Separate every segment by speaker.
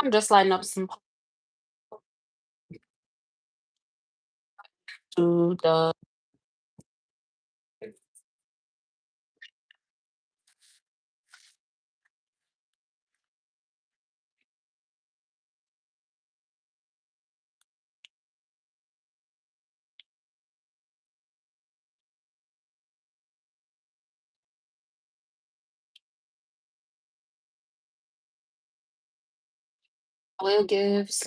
Speaker 1: I'm just lighting up some to the oil gives.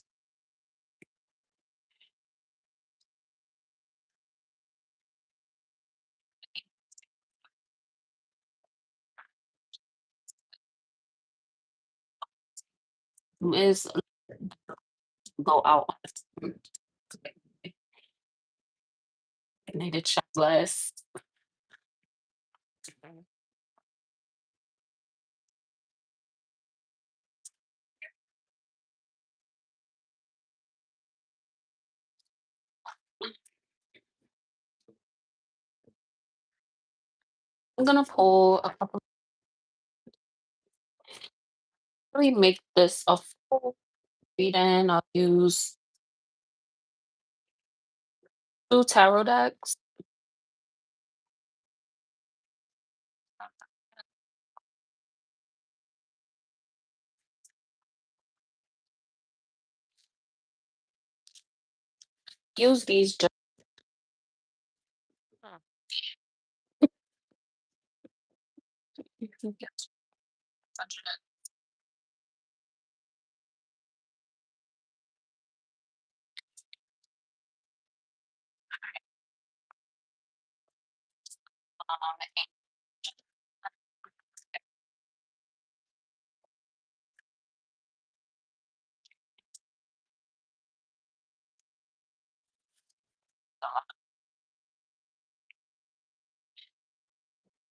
Speaker 1: Is go out. I need to check list. I'm gonna pull a couple. Let me make this a full reading. I'll use two tarot decks. Use these just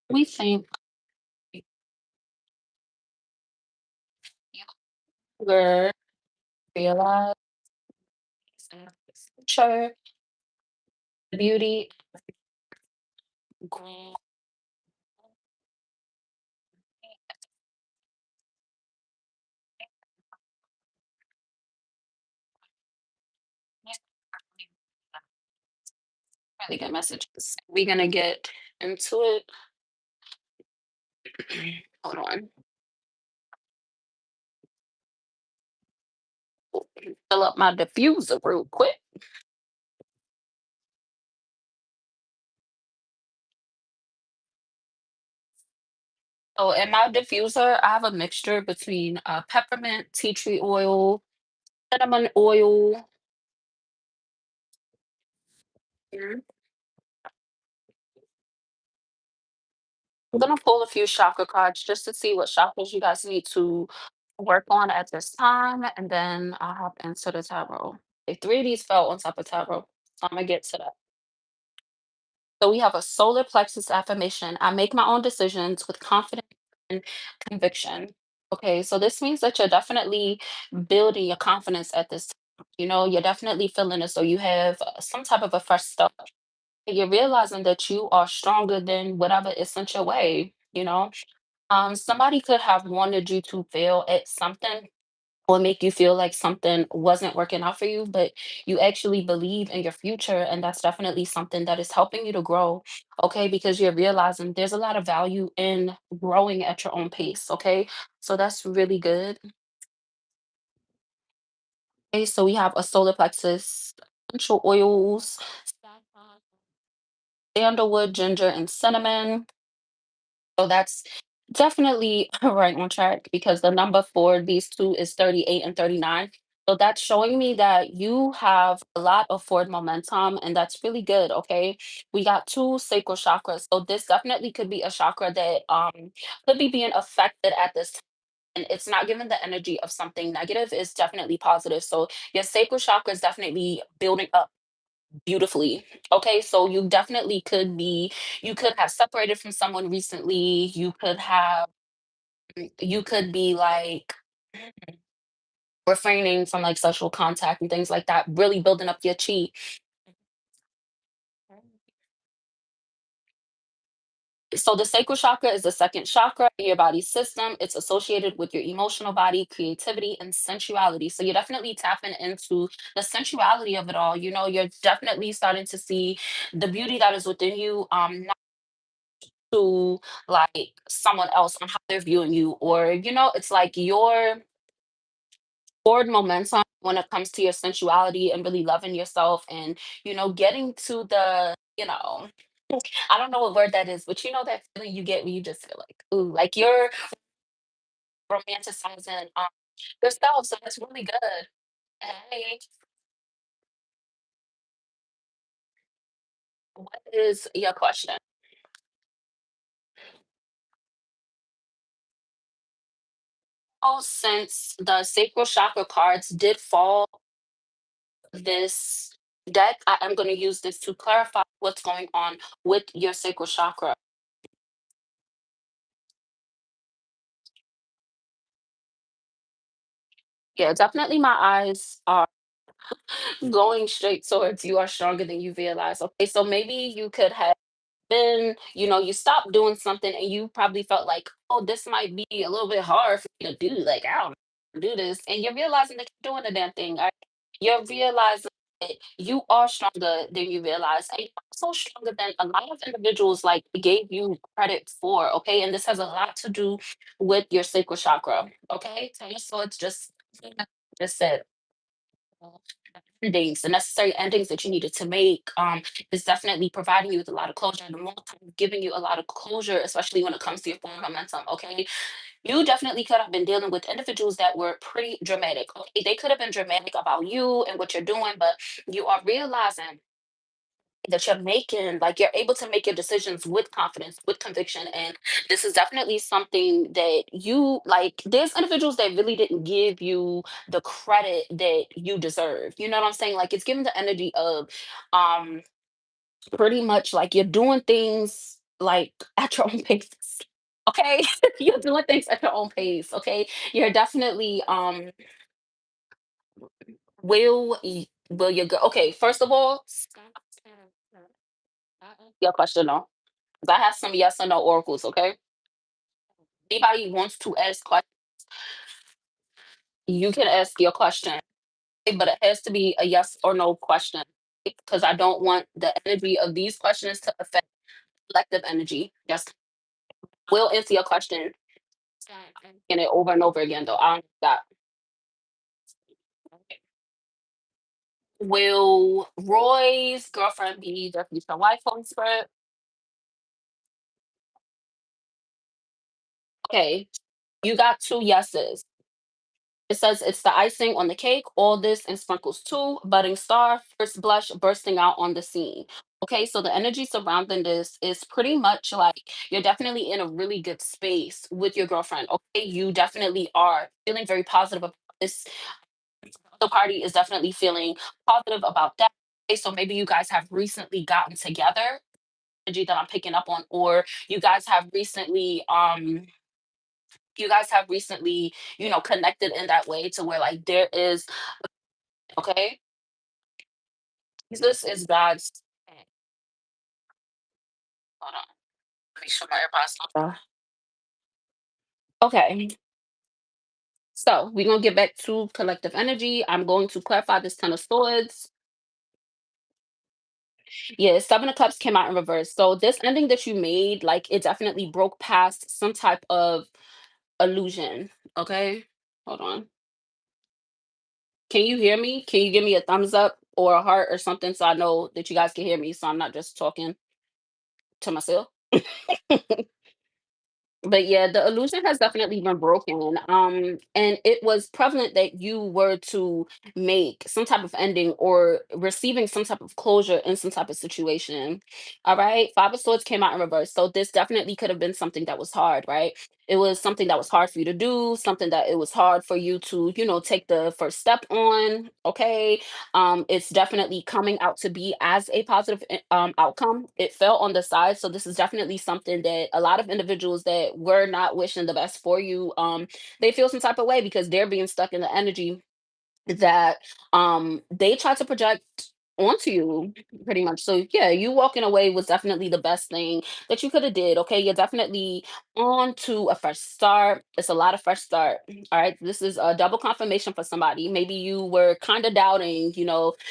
Speaker 1: we think younger realize in the future the beauty green really good messages. We're gonna get into it. Hold on. Fill up my diffuser real quick. So in my diffuser, I have a mixture between peppermint, tea tree oil, cinnamon oil. Mhm. I'm gonna pull a few chakra cards just to see what chakras you guys need to work on at this time, and then I'll hop into the tarot. Like three of these fell on top of tarot, so I'm gonna get to that. So we have a solar plexus affirmation. I make my own decisions with confidence and conviction. Okay, so this means that you're definitely building your confidence at this time. You're definitely feeling as though you have some type of a fresh start. You're realizing that you are stronger than whatever is sent your way. Somebody could have wanted you to fail at something or make you feel like something wasn't working out for you, but you actually believe in your future. And that's definitely something that is helping you to grow, okay? Because you're realizing there's a lot of value in growing at your own pace, okay? So that's really good. Okay, so we have a solar plexus, essential oils, sandalwood, ginger, and cinnamon. So that's definitely right on track because the number for these two is 38 and 39. So that's showing me that you have a lot of forward momentum, and that's really good. Okay. We got two sacral chakras. So this definitely could be a chakra that could be being affected at this time. And it's not giving the energy of something negative, it's definitely positive. So your sacral chakra is definitely building up beautifully. Okay, so you could have separated from someone recently. You could be like refraining from like sexual contact and things like that, really building up your chi. So the sacral chakra is the second chakra in your body system. It's associated with your emotional body, creativity, and sensuality. So you're definitely tapping into the sensuality of it all. You know, you're definitely starting to see the beauty that is within you, not to like someone else on how they're viewing you, or it's like your forward momentum when it comes to your sensuality and really loving yourself, and getting to the I don't know what word that is, but you know that feeling you get when you just feel like, ooh, like you're romanticizing yourself. So that's really good. Hey, what is your question? Oh, since the sacral chakra cards did fall this deck, I am going to use this to clarify what's going on with your sacral chakra. Yeah, definitely my eyes are going straight towards you are stronger than you realize. Okay, so maybe you could have been, you stopped doing something and you probably felt like, oh, this might be a little bit hard for me to do. Like, I don't do this. And you're realizing that you're doing the damn thing. Right? You're realizing that you are stronger than you realize. And you're also stronger than a lot of individuals like gave you credit for. Okay. And this has a lot to do with your sacral chakra. Okay. So it's just said endings, the necessary endings that you needed to make, is definitely providing you with a lot of closure. And the more time giving you a lot of closure, especially when it comes to your form momentum. Okay, you definitely could have been dealing with individuals that were pretty dramatic. Okay, they could have been dramatic about you and what you're doing, but you are realizing that you're making, like you're able to make your decisions with confidence, with conviction. And this is definitely something that you like. There's individuals that really didn't give you the credit that you deserve. You know what I'm saying? Like it's giving the energy of um pretty much like you're doing things like at your own pace. Okay. You're doing things at your own pace. Okay. You're definitely will you go, okay, first of all, your question though. 'Cause I have some yes or no oracles, okay? Anybody wants to ask questions, you can ask your question, but it has to be a yes or no question because I don't want the energy of these questions to affect collective energy. Yes, we'll answer your question and it over and over again, though. I don't do that. Will Roy's girlfriend be their future wife, Holy Spirit? Okay, you got two yeses. It says it's the icing on the cake, all this and sprinkles too, budding star, first blush bursting out on the scene. Okay, so the energy surrounding this is pretty much like you're definitely in a really good space with your girlfriend. Okay, you definitely are feeling very positive about this. The party is definitely feeling positive about that. Okay, so maybe you guys have recently gotten together, energy that I'm picking up on, or you guys have recently, connected in that way to where like there is. Okay, this is God's. Hold on, make sure my AirPods not. Okay, so we're gonna get back to collective energy. I'm going to clarify this Ten of Swords. Yeah, Seven of Cups came out in reverse. So this ending that you made, like it definitely broke past some type of illusion. Okay, hold on. Can you hear me? Can you give me a thumbs up or a heart or something so I know that you guys can hear me so I'm not just talking to myself? But yeah, the illusion has definitely been broken. And it was prevalent that you were to make some type of ending or receiving some type of closure in some type of situation. All right. Five of Swords came out in reverse. So this definitely could have been something that was hard, right? It was something that was hard for you to do, something that it was hard for you to, take the first step on. Okay. It's definitely coming out to be as a positive outcome. It fell on the side, so this is definitely something that a lot of individuals that were not wishing the best for you, they feel some type of way because they're being stuck in the energy that they try to project. onto you pretty much. So yeah, you walking away was definitely the best thing that you could have did. Okay, you're definitely on to a fresh start. It's a lot of fresh start. All right, this is a double confirmation for somebody. Maybe you were kind of doubting,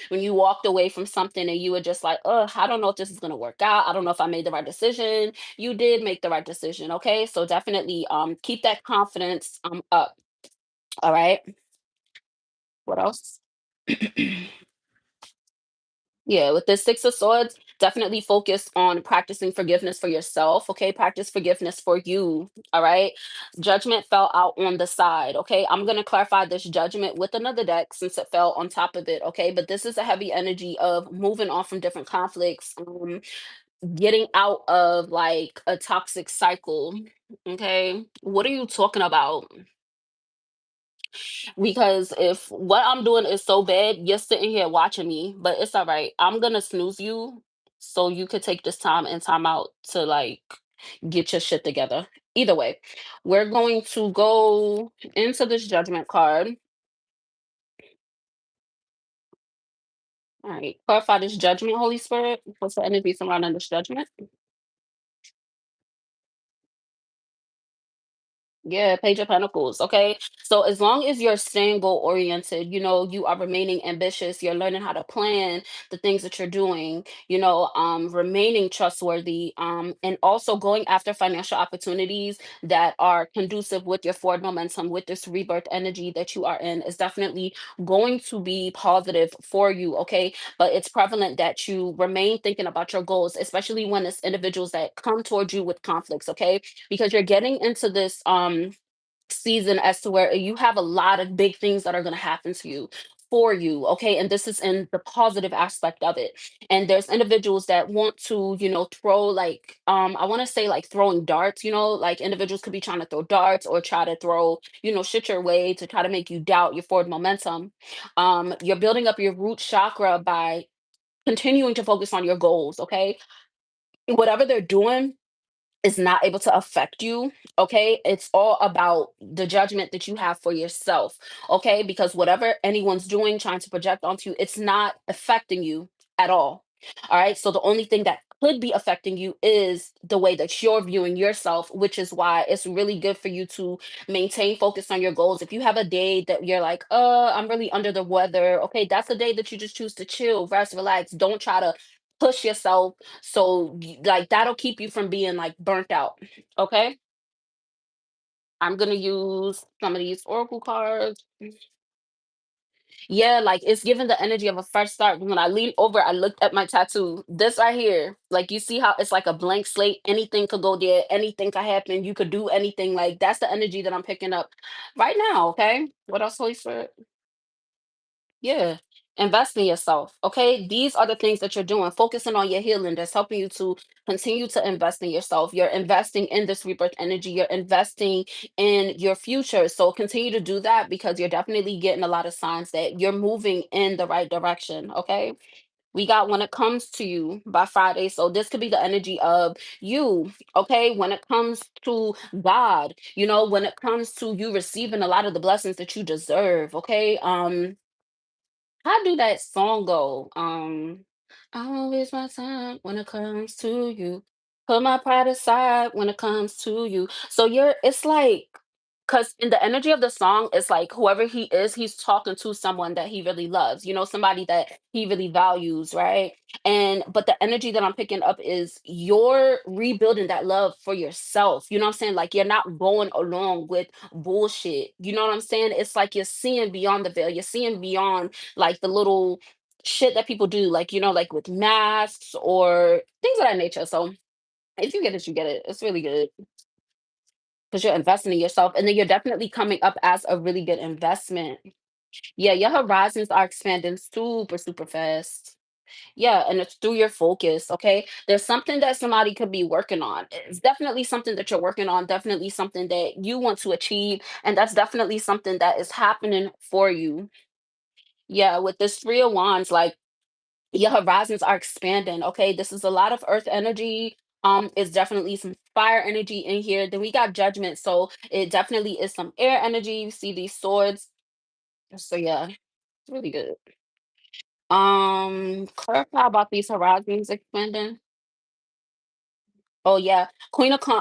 Speaker 1: when you walked away from something and you were just like, I don't know if this is gonna work out. I don't know if I made the right decision. You did make the right decision. Okay, so definitely keep that confidence up. All right. What else? Yeah, with the Six of Swords, definitely focus on practicing forgiveness for yourself. Okay, practice forgiveness for you. All right. Judgment fell out on the side. Okay, I'm going to clarify this judgment with another deck since it fell on top of it. Okay, but this is a heavy energy of moving on from different conflicts, getting out of like a toxic cycle. Okay, what are you talking about? Because if what I'm doing is so bad, you're sitting here watching me, but it's all right. I'm gonna snooze you so you could take this time and time out to like get your shit together. Either way, we're going to go into this judgment card. All right, clarify this judgment, Holy Spirit. What's the energy surrounding this judgment? Yeah, Page of Pentacles. Okay. So as long as you're staying goal oriented, you are remaining ambitious, you're learning how to plan the things that you're doing, remaining trustworthy, and also going after financial opportunities that are conducive with your forward momentum, with this rebirth energy that you are in, is definitely going to be positive for you. Okay. But it's prevalent that you remain thinking about your goals, especially when it's individuals that come towards you with conflicts. Okay, because you're getting into this season as to where you have a lot of big things that are going to happen to you for you. Okay, and this is in the positive aspect of it. And there's individuals that want to throw like I want to say like throwing darts. Like individuals could be trying to throw darts or try to throw shit your way to try to make you doubt your forward momentum. You're building up your root chakra by continuing to focus on your goals. Okay, whatever they're doing is not able to affect you. Okay, it's all about the judgment that you have for yourself. Okay, because whatever anyone's doing, trying to project onto you, it's not affecting you at all right, so the only thing that could be affecting you is the way that you're viewing yourself, which is why it's really good for you to maintain focus on your goals. If you have a day that you're like, I'm really under the weather, okay, that's a day that you just choose to chill, rest, relax. Don't try to push yourself, so like that'll keep you from being like burnt out. Okay, I'm gonna use some of these oracle cards. Yeah, like it's giving the energy of a fresh start. When I leaned over, I looked at my tattoo. This right here, like you see how it's like a blank slate. Anything could go there, anything could happen. You could do anything. Like that's the energy that I'm picking up right now. Okay, what else, Holy Spirit? Yeah. Invest in yourself. Okay. These are the things that you're doing. Focusing on your healing that's helping you to continue to invest in yourself. You're investing in this rebirth energy. You're investing in your future. So continue to do that because you're definitely getting a lot of signs that you're moving in the right direction. Okay. We got when it comes to you by Friday. So this could be the energy of you. Okay. When it comes to God, when it comes to you receiving a lot of the blessings that you deserve. Okay. How do that song go? I won't waste my time when it comes to you. Put my pride aside when it comes to you. So it's like, because in the energy of the song, it's like whoever he is, he's talking to someone that he really loves, somebody that he really values, right? But the energy that I'm picking up is you're rebuilding that love for yourself. You know what I'm saying? Like you're not going along with bullshit. You know what I'm saying? It's like you're seeing beyond the veil, you're seeing beyond like the little shit that people do, like, like with masks or things of that nature. So if you get it, you get it. It's really good because you're investing in yourself and then you're definitely coming up as a really good investment. Yeah, your horizons are expanding super, super fast. Yeah, and it's through your focus. Okay. There's something that somebody could be working on. It's definitely something that you're working on, definitely something that you want to achieve. And that's definitely something that is happening for you. Yeah, with this Three of Wands, like your horizons are expanding. Okay, this is a lot of earth energy. It's definitely some fire energy in here. Then we got judgment, so it definitely is some air energy. You see these swords, so yeah, it's really good. Clarify about these horizons expanding. Oh yeah,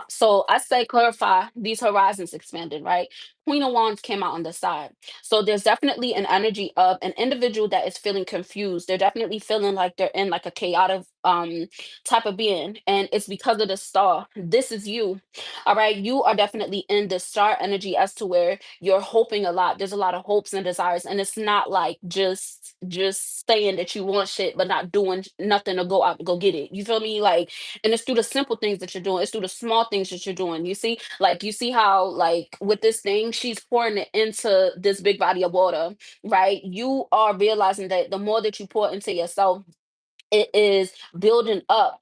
Speaker 1: so I say clarify these horizons expanded, right? Queen of Wands came out on the side. So there's definitely an energy of an individual that is feeling confused. They're definitely feeling like they're in like a chaotic type of being. And it's because of the star. This is you. All right. You are definitely in the star energy as to where you're hoping a lot. There's a lot of hopes and desires. And it's not like just saying that you want shit but not doing nothing to go out and go get it. You feel me? Like, and it's through the simple things that you're doing. It's through the small things that you're doing. You see, like you see how like with this thing, she's pouring it into this big body of water, right? You are realizing that the more that you pour into yourself, it is building up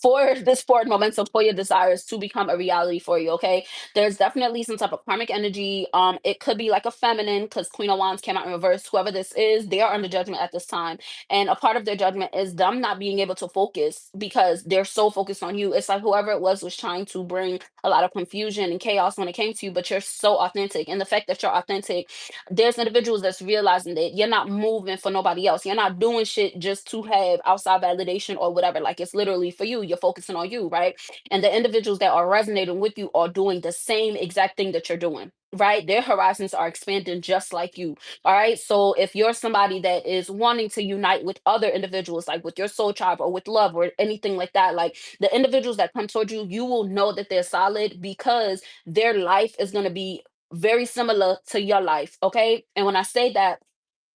Speaker 1: for this forward momentum for your desires to become a reality for you. Okay, there's definitely some type of karmic energy. It could be like a feminine because Queen of Wands came out in reverse. Whoever this is, they are under judgment at this time, and a part of their judgment is them not being able to focus because they're so focused on you. It's like whoever it was trying to bring a lot of confusion and chaos when it came to you, but you're so authentic, and the fact that you're authentic, there's individuals that's realizing that you're not moving for nobody else. You're not doing shit just to have outside validation or whatever. Like it's literally for you. You're focusing on you, right? And the individuals that are resonating with you are doing the same exact thing that you're doing. Right, their horizons are expanding just like you. All right, so if you're somebody that is wanting to unite with other individuals, like with your soul tribe or with love or anything like that, like the individuals that come towards you, you will know that they're solid because their life is going to be very similar to your life. Okay. And when I say that,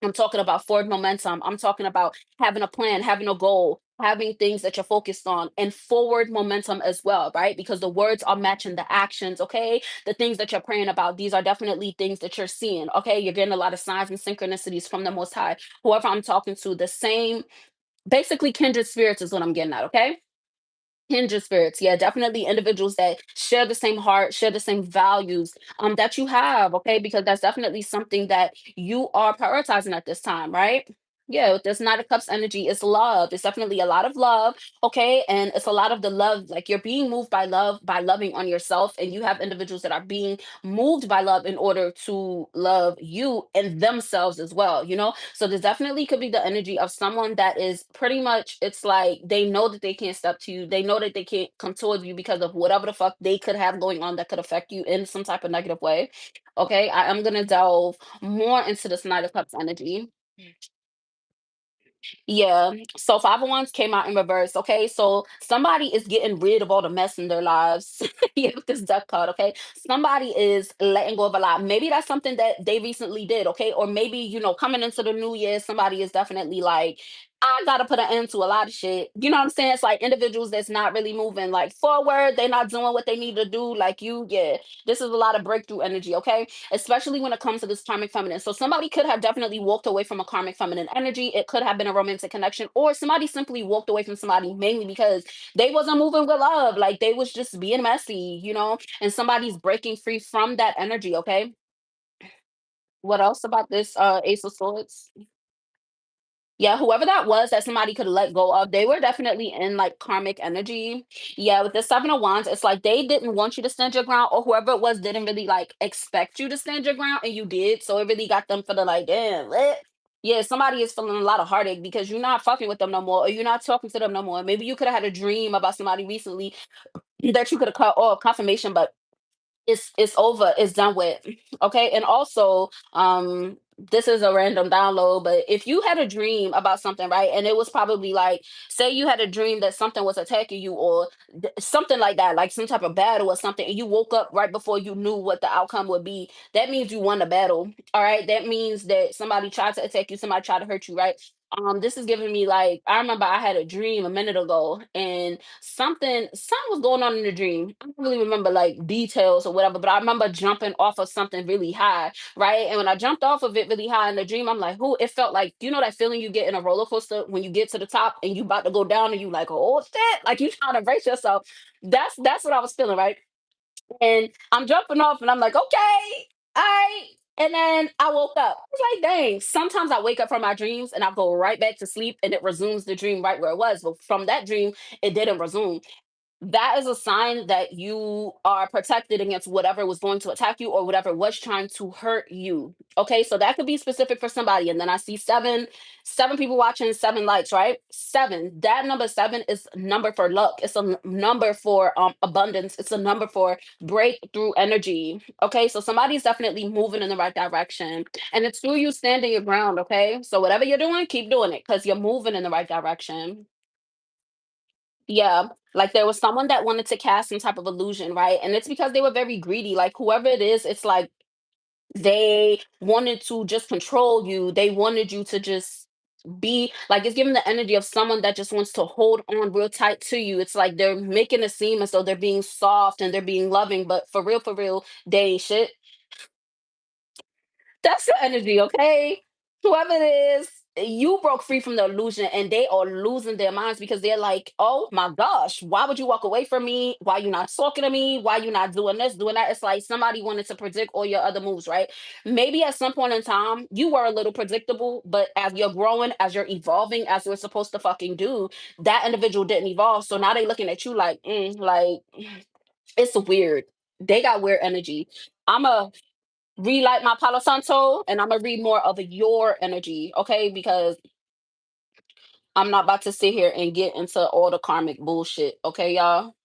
Speaker 1: I'm talking about forward momentum. I'm talking about having a plan, having a goal, having things that you're focused on, and forward momentum as well, right? Because the words are matching the actions, okay? The things that you're praying about, these are definitely things that you're seeing, okay? You're getting a lot of signs and synchronicities from the Most High. Whoever I'm talking to, the same, basically kindred spirits is what I'm getting at, okay? Kindred spirits, yeah, definitely individuals that share the same heart, share the same values that you have, okay? Because that's definitely something that you are prioritizing at this time, right? Yeah, with this Knight of Cups energy, it's love. It's definitely a lot of love, okay? And it's a lot of the love, like you're being moved by love, by loving on yourself, and you have individuals that are being moved by love in order to love you and themselves as well, you know? So this definitely could be the energy of someone that is pretty much, it's like they know that they can't step to you. They know that they can't come towards you because of whatever the fuck they could have going on that could affect you in some type of negative way. Okay, I am gonna delve more into this Knight of Cups energy. Yeah. So Five of Wands came out in reverse. Okay. So somebody is getting rid of all the mess in their lives. Yeah, with this death card. Okay. Somebody is letting go of a lot. Maybe that's something that they recently did. Okay. Or maybe, coming into the new year, somebody is definitely like, I gotta put an end to a lot of shit. You know what I'm saying? It's like individuals that's not really moving like forward. They're not doing what they need to do. Like you, yeah. This is a lot of breakthrough energy. Okay, especially when it comes to this karmic feminine. So somebody could have definitely walked away from a karmic feminine energy. It could have been a romantic connection, or somebody simply walked away from somebody mainly because they wasn't moving with love. Like they was just being messy, and somebody's breaking free from that energy. Okay. What else about this Ace of Swords? Yeah, whoever that was that somebody could let go of, they were definitely in like karmic energy. Yeah, with the Seven of Wands, it's like they didn't want you to stand your ground, or whoever it was didn't really like expect you to stand your ground, and you did. So it really got them feeling like, damn, what? Yeah, somebody is feeling a lot of heartache because you're not fucking with them no more, or you're not talking to them no more. Maybe you could have had a dream about somebody recently that you could have caught off confirmation, but it's over, it's done with. Okay, and also this is a random download, but if you had a dream about something, right, and it was probably like, say you had a dream that something was attacking you, or something like that, like some type of battle or something, and you woke up right before you knew what the outcome would be, that means you won the battle. All right, that means that somebody tried to attack you, somebody tried to hurt you, right? This is giving me like, I remember I had a dream a minute ago, and something was going on in the dream. I don't really remember like details or whatever, but I remember jumping off of something really high, right? And when I jumped off of it really high in the dream, I'm like, who? It felt like, that feeling you get in a roller coaster when you get to the top and you about to go down and you like, oh shit, like you trying to brace yourself. That's what I was feeling, right? And I'm jumping off and I'm like, okay, all right. And then I woke up. It's like, dang, sometimes I wake up from my dreams and I go right back to sleep and it resumes the dream right where it was. But from that dream, it didn't resume. that is a sign that you are protected against whatever was going to attack you or whatever was trying to hurt you. Okay, so that could be specific for somebody. And then I see seven people watching, 7 likes, right? Seven. That number seven is number for luck. It's a number for abundance. It's a number for breakthrough energy. Okay, so somebody's definitely moving in the right direction. And it's through you standing your ground, okay? So whatever you're doing, keep doing it because you're moving in the right direction. Yeah, like there was someone that wanted to cast some type of illusion, right? And it's because they were very greedy. Like whoever it is, it's like they wanted to just control you. They wanted you to just be like it's giving the energy of someone that just wants to hold on real tight to you. It's like they're making it seem as though they're being soft and they're being loving, but for real, they ain't shit. That's your energy, okay? Whoever it is, you broke free from the illusion and they are losing their minds because they're like, oh my gosh, why would you walk away from me? Why you not talking to me? Why you not doing this, doing that? It's like somebody wanted to predict all your other moves, right? Maybe at some point in time, you were a little predictable, but as you're growing, as you're evolving, as you're supposed to fucking do, that individual didn't evolve. So now they looking at you like, like it's weird. They got weird energy. I'm a relight my Palo Santo and I'm gonna read more of your energy, okay? Because I'm not about to sit here and get into all the karmic bullshit, okay, y'all?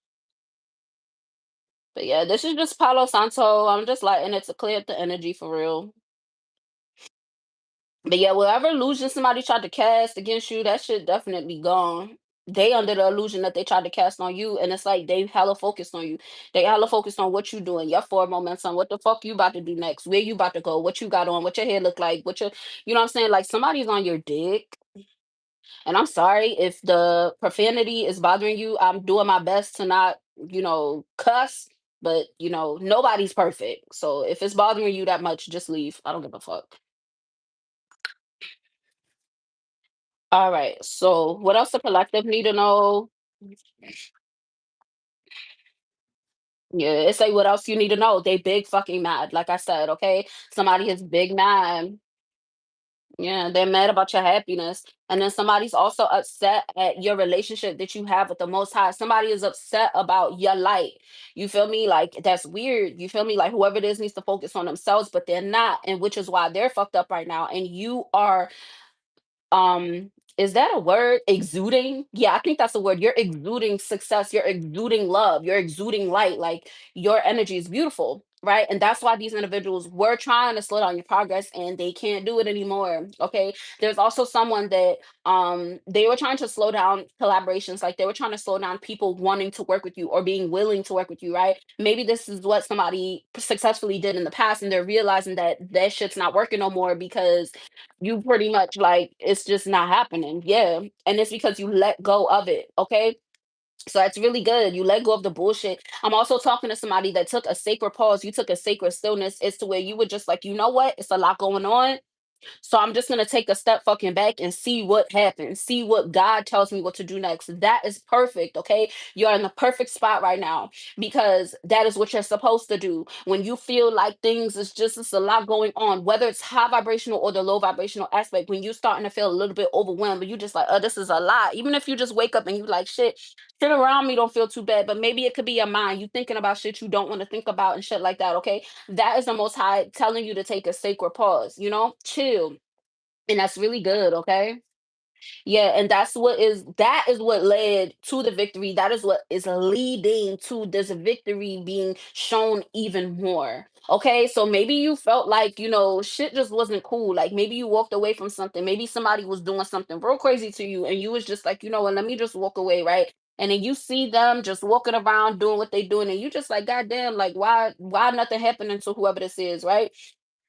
Speaker 1: But yeah, this is just Palo Santo. I'm just lighting it to clear up the energy for real. But yeah, whatever illusion somebody tried to cast against you, that shit definitely gone. They under the illusion that they tried to cast on you, and it's like they hella focused on you. They hella focused on what you doing, your forward momentum, what the fuck you about to do next, where you about to go, what you got on, what your hair look like, what your, you know what I'm saying? Like somebody's on your dick. And I'm sorry if the profanity is bothering you. I'm doing my best to not, cuss, but nobody's perfect. So if it's bothering you that much, just leave. I don't give a fuck. All right. So what else the collective need to know? Yeah, it's like what else you need to know. They big fucking mad. Like I said, okay? Somebody is big mad. Yeah, they're mad about your happiness. And then somebody's also upset at your relationship that you have with the most high. Somebody is upset about your light. You feel me? Like that's weird. You feel me? Like whoever it is needs to focus on themselves, but they're not, and which is why they're fucked up right now. And you are is that a word? Exuding? Yeah, I think that's a word. You're exuding success, you're exuding love, you're exuding light. Like your energy is beautiful, right? And that's why these individuals were trying to slow down your progress and they can't do it anymore. Okay. There's also someone that they were trying to slow down collaborations, like they were trying to slow down people wanting to work with you or being willing to work with you, right? Maybe this is what somebody successfully did in the past and they're realizing that that shit's not working no more because you pretty much like it's just not happening. Yeah. And it's because you let go of it. Okay. So that's really good. You let go of the bullshit. I'm also talking to somebody that took a sacred pause. You took a sacred stillness. It's to where you were just like, you know what? It's a lot going on. So I'm just gonna take a step fucking back and see what happens, see what God tells me what to do next. That is perfect, okay? You're in the perfect spot right now because that is what you're supposed to do. When you feel like things is just it's a lot going on, whether it's high vibrational or the low vibrational aspect, when you're starting to feel a little bit overwhelmed, but you just like, oh, this is a lot. Even if you just wake up and you like shit around me don't feel too bad, but maybe it could be your mind. You thinking about shit you don't want to think about and shit like that, okay? That is the most high telling you to take a sacred pause, chill. And that's really good, okay? Yeah, and that is what led to the victory. That is what is leading to this victory being shown even more. Okay, so maybe you felt like, shit just wasn't cool. Like maybe you walked away from something. Maybe somebody was doing something real crazy to you, and you was just like, you know what, let me just walk away, right? And then you see them just walking around doing what they doing, and you just like, God damn, like why nothing happening to whoever this is, right?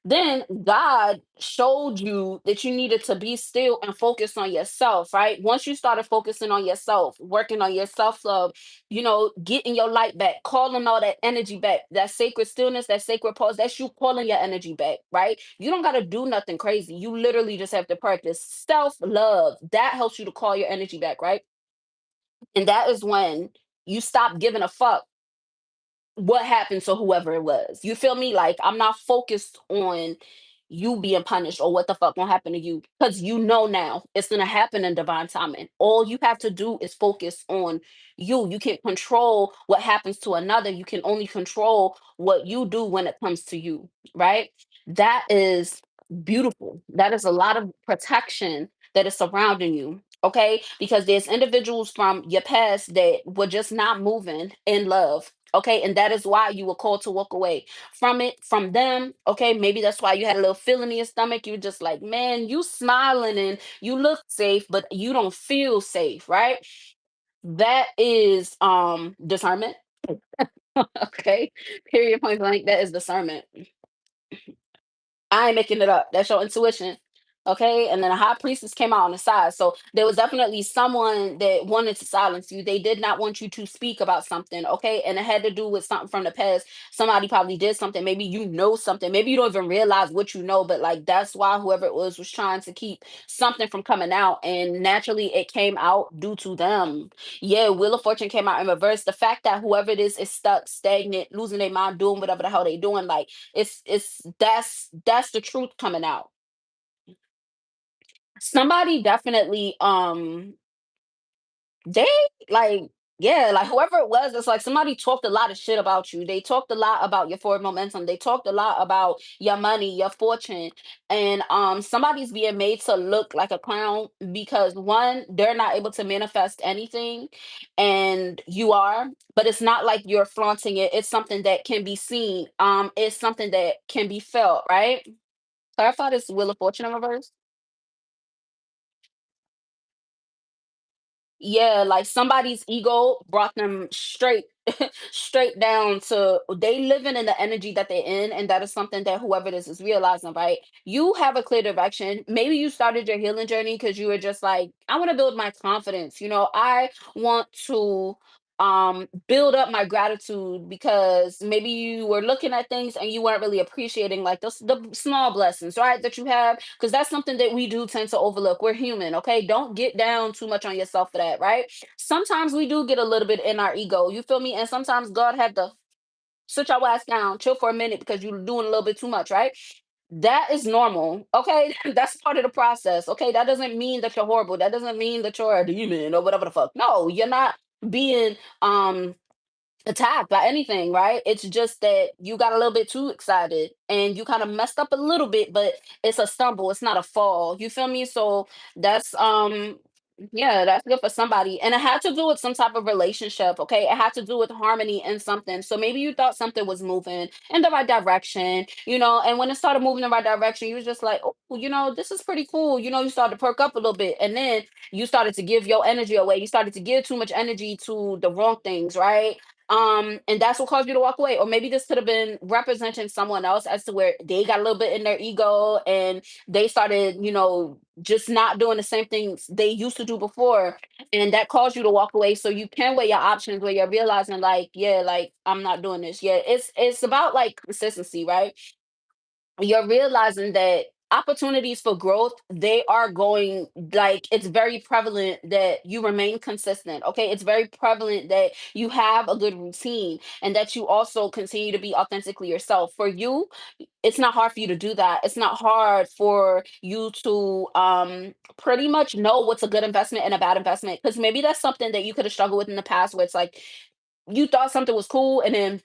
Speaker 1: Then God showed you that you needed to be still and focus on yourself, right? Once you started focusing on yourself, working on your self love, getting your light back, calling all that energy back, that sacred stillness, that sacred pause, that's you calling your energy back, right? You don't got to do nothing crazy. You literally just have to practice self love. That helps you to call your energy back, right? And that is when you stop giving a fuck what happened to whoever it was. You feel me? Like I'm not focused on you being punished or what the fuck gonna happen to you, because you know now it's gonna happen in divine timing. All you have to do is focus on you. You can't control what happens to another. You can only control what you do when it comes to you, right? That is beautiful. That is a lot of protection that is surrounding you. Okay, because there's individuals from your past that were just not moving in love. Okay, and that is why you were called to walk away from it, from them. Okay, maybe that's why you had a little feeling in your stomach. You were just like, man, you smiling and you look safe, but you don't feel safe, right? That is discernment. Okay, period, point blank. That is discernment. I ain't making it up. That's your intuition. Okay. And then a high priestess came out on the side. So there was definitely someone that wanted to silence you. They did not want you to speak about something. Okay. And it had to do with something from the past. Somebody probably did something. Maybe you know something. Maybe you don't even realize what you know, but like that's why whoever it was trying to keep something from coming out. And naturally it came out due to them. Yeah. Wheel of Fortune came out in reverse. The fact that whoever it is stuck, stagnant, losing their mind, doing whatever the hell they doing, like it's that's the truth coming out. Somebody definitely they like, yeah, like whoever it was, it's like somebody talked a lot of shit about you. They talked a lot about your forward momentum. They talked a lot about your money, your fortune. And somebody's being made to look like a clown because one, they're not able to manifest anything and you are, but it's not like you're flaunting it. It's something that can be seen. It's something that can be felt, right? Clarify this Wheel of Fortune in reverse. Yeah, like somebody's ego brought them straight straight down to they living in the energy that they're in, and that is something that whoever this is realizing, right? You have a clear direction. Maybe you started your healing journey because you were just like, I want to build my confidence. I want to build up my gratitude because maybe you were looking at things and you weren't really appreciating like the small blessings, right, that you have, because that's something that we do tend to overlook. We're human. Okay, don't get down too much on yourself for that, right? Sometimes we do get a little bit in our ego, you feel me, and sometimes God had to sit your ass down, chill for a minute because you're doing a little bit too much, right? That is normal. Okay, that's part of the process. Okay, that doesn't mean that you're horrible. That doesn't mean that you're a demon or whatever the fuck. No, you're not being attacked by anything, right? It's just that you got a little bit too excited and you kind of messed up a little bit, but it's a stumble, it's not a fall. You feel me? So that's yeah, that's good for somebody. And it had to do with some type of relationship, okay? It had to do with harmony and something. So maybe you thought something was moving in the right direction, and when it started moving in the right direction, you was just like, oh, this is pretty cool. You started to perk up a little bit. And then you started to give your energy away. You started to give too much energy to the wrong things, right? And that's what caused you to walk away. Or maybe this could have been representing someone else as to where they got a little bit in their ego and they started, just not doing the same things they used to do before. And that caused you to walk away. So you can weigh your options where you're realizing like, yeah, like I'm not doing this. Yeah, it's about like consistency, right? You're realizing that opportunities for growth, they are going, like, it's very prevalent that you remain consistent. Okay, it's very prevalent that you have a good routine and that you also continue to be authentically yourself. For you, it's not hard for you to do that. It's not hard for you to pretty much know what's a good investment and a bad investment, because maybe that's something that you could have struggled with in the past, where it's like you thought something was cool and then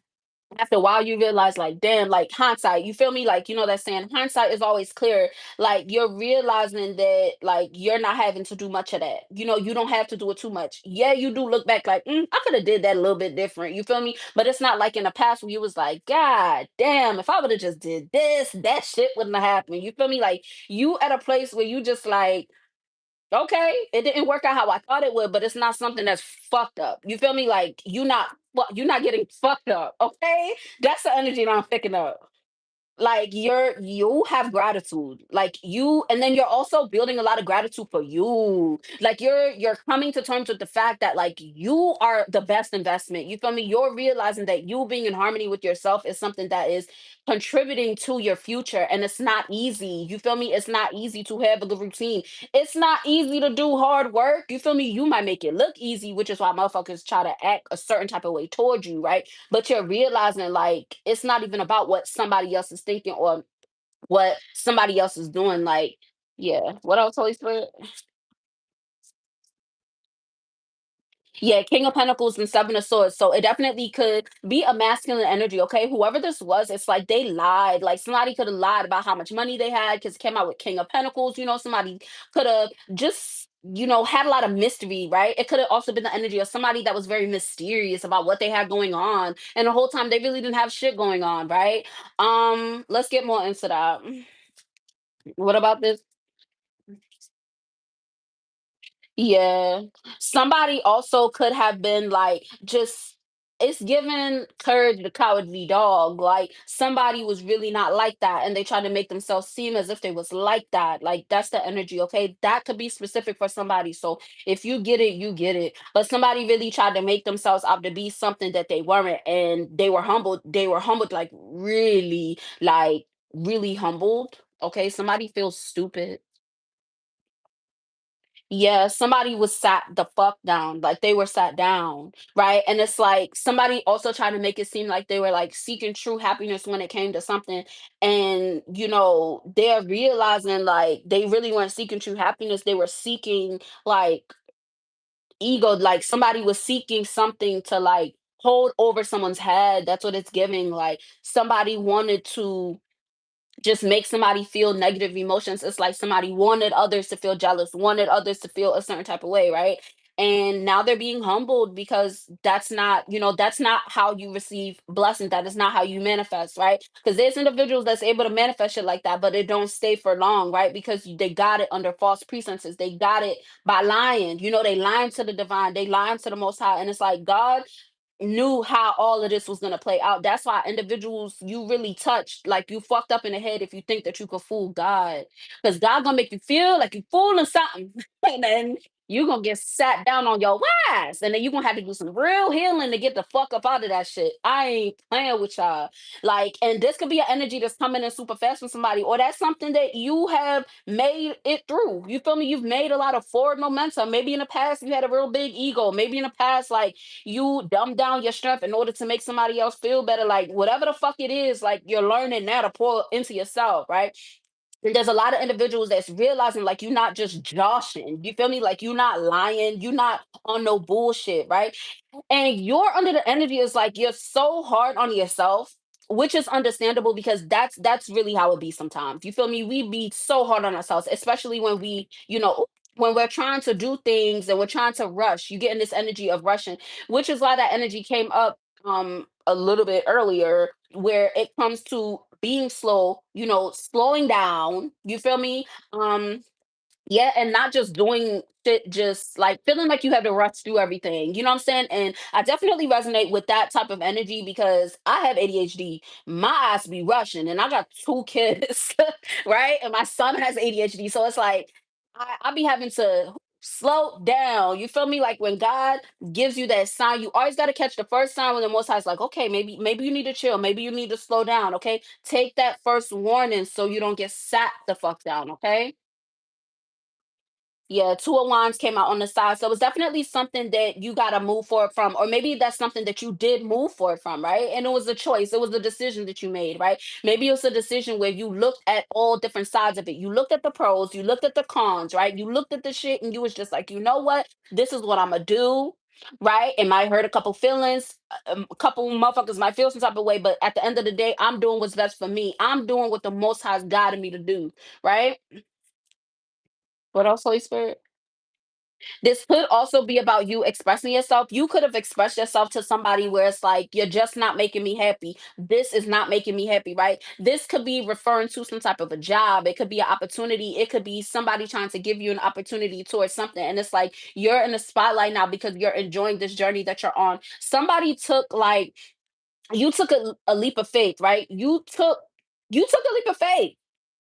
Speaker 1: after a while you realize like, damn, like hindsight, you feel me, like, that saying, hindsight is always clear. Like you're realizing that like you're not having to do much of that. You don't have to do it too much. Yeah, you do look back like, I could have did that a little bit different, you feel me, but it's not like in the past where you was like, god damn, if I would have just did this, that shit wouldn't have happened, you feel me, like you at a place where you just like, okay, it didn't work out how I thought it would, but it's not something that's fucked up. You feel me? Like you're not getting fucked up. Okay, that's the energy that I'm picking up. Like you have gratitude, like you, and then you're also building a lot of gratitude for you. Like you're coming to terms with the fact that like you are the best investment, you feel me, you're realizing that you being in harmony with yourself is something that is contributing to your future. And it's not easy, you feel me, it's not easy to have a good routine. It's not easy to do hard work, you feel me. You might make it look easy, which is why motherfuckers try to act a certain type of way towards you, right? But you're realizing like it's not even about what somebody else is thinking or what somebody else is doing. Like, yeah. What else, Holy Spirit? Yeah, King of Pentacles and Seven of Swords. So it definitely could be a masculine energy. Okay, whoever this was, it's like they lied. Like somebody could have lied about how much money they had because it came out with King of Pentacles. Somebody could have just had a lot of mystery, right? It could have also been the energy of somebody that was very mysterious about what they had going on, and the whole time they really didn't have shit going on, right? Let's get more into that. What about this? Yeah. Somebody also could have been like just it's given courage the cowardly dog. Like somebody was really not like that and they tried to make themselves seem as if they was like that. Like that's the energy, okay? That could be specific for somebody. So if you get it, you get it. But somebody really tried to make themselves out to be something that they weren't and they were humbled like really humbled. Okay, somebody feels stupid. Yeah, somebody was sat the fuck down, like they were sat down, right? And it's like somebody also trying to make it seem like they were like seeking true happiness when it came to something. And, they're realizing like they really weren't seeking true happiness. They were seeking like ego, like somebody was seeking something to like hold over someone's head. That's what it's giving. Like somebody wanted to just make somebody feel negative emotions. It's like somebody wanted others to feel jealous, wanted others to feel a certain type of way, right? And now they're being humbled because that's not how you receive blessings. That is not how you manifest, right? Because there's individuals that's able to manifest shit like that, but it don't stay for long, right? Because they got it under false pretenses. They got it by lying. They lying to the divine, they lying to the most high. And it's like God knew how all of this was going to play out. That's why individuals you really touched, like you fucked up in the head if you think that you could fool God. Because God gonna make you feel like you fooling something. And then you gonna get sat down on your ass. And then you gonna have to do some real healing to get the fuck up out of that shit. I ain't playing with y'all. Like, and this could be an energy that's coming in super fast from somebody, or that's something that you have made it through. You feel me? You've made a lot of forward momentum. Maybe in the past you had a real big ego. Maybe in the past, like you dumb down your strength in order to make somebody else feel better. Like whatever the fuck it is, like you're learning now to pour into yourself, right? And there's a lot of individuals that's realizing like you're not just joshing. You feel me? Like you're not lying, you're not on no bullshit, right? And you're under the energy is like you're so hard on yourself, which is understandable because that's really how it be sometimes. You feel me? We be so hard on ourselves, especially when when we're trying to do things and we're trying to rush. You get in this energy of rushing, which is why that energy came up a little bit earlier, where it comes to being slow, slowing down. You feel me? Yeah, and not just doing shit, just like feeling like you have to rush through everything. You know what I'm saying? And I definitely resonate with that type of energy because I have ADHD. My eyes be rushing, and I got two kids, right? And my son has ADHD. So it's like I be having to slow down. You feel me? Like when God gives you that sign, you always got to catch the first sign when the most high is like, okay, maybe you need to chill, maybe you need to slow down. Okay. Take that first warning so you don't get sat the fuck down. Okay. Yeah, two of wands came out on the side. So it's definitely something that you gotta move forward from. Or maybe that's something that you did move forward from, right? And it was a choice. It was a decision that you made, right? Maybe it was a decision where you looked at all different sides of it. You looked at the pros, you looked at the cons, right? You looked at the shit and you was just like, you know what? This is what I'm gonna do. Right? It might hurt a couple feelings. A couple motherfuckers might feel some type of way, but at the end of the day, I'm doing what's best for me. I'm doing what the most high's guided me to do, right? What else, Holy Spirit? This could also be about you expressing yourself. You could have expressed yourself to somebody where it's like, you're just not making me happy. This is not making me happy, right? This could be referring to some type of a job. It could be an opportunity. It could be somebody trying to give you an opportunity towards something. And it's like, you're in the spotlight now because you're enjoying this journey that you're on. Somebody took like, you took a leap of faith, right? You took a leap of faith.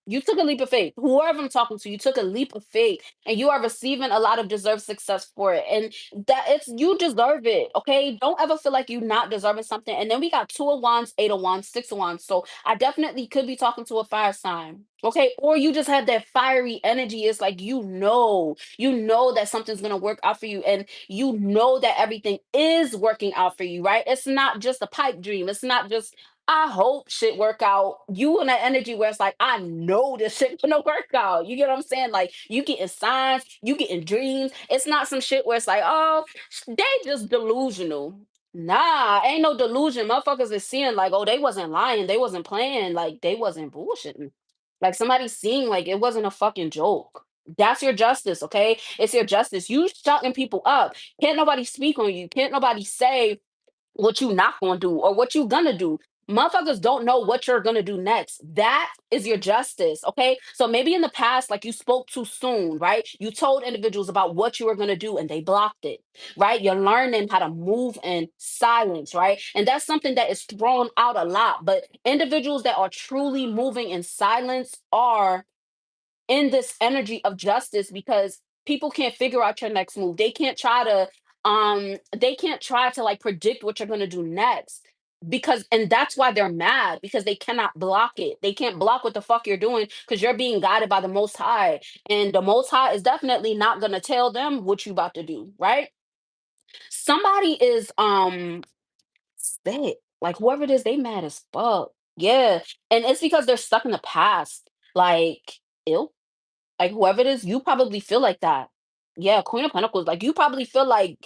Speaker 1: You took a leap of faith. Whoever I'm talking to, you took a leap of faith, and you are receiving a lot of deserved success for it. And that it's you deserve it. Okay, don't ever feel like you not deserving something. And then we got two of wands, eight of wands, six of wands. So I definitely could be talking to a fire sign. Okay, or you just have that fiery energy. It's like you know that something's gonna work out for you, and you know that everything is working out for you, right? It's not just a pipe dream. It's not just I hope shit work out. You in that energy where it's like, I know this shit gonna work out. You get what I'm saying? Like you getting signs, you getting dreams. It's not some shit where it's like, oh, they just delusional. Nah, ain't no delusion. Motherfuckers is seeing like, oh, they wasn't lying, they wasn't playing, like they wasn't bullshitting. Like somebody seeing like it wasn't a fucking joke. That's your justice, okay? It's your justice. You shutting people up. Can't nobody speak on you. Can't nobody say what you not gonna do or what you gonna do. Motherfuckers don't know what you're gonna do next. That is your justice. Okay. So maybe in the past, like you spoke too soon, right? You told individuals about what you were gonna do and they blocked it, right? You're learning how to move in silence, right? And that's something that is thrown out a lot. But individuals that are truly moving in silence are in this energy of justice because people can't figure out your next move. They can't try to like predict what you're going to do next because and that's why they're mad because they cannot block it. They can't block what the fuck you're doing because you're being guided by the most high and the most high is definitely not going to tell them what you about to do, right? Somebody is sick. Like whoever it is, they mad as fuck. Yeah. And it's because they're stuck in the past. Like, ill. Like, whoever it is, you probably feel like that. Yeah, Queen of Pentacles, like, you probably feel, like,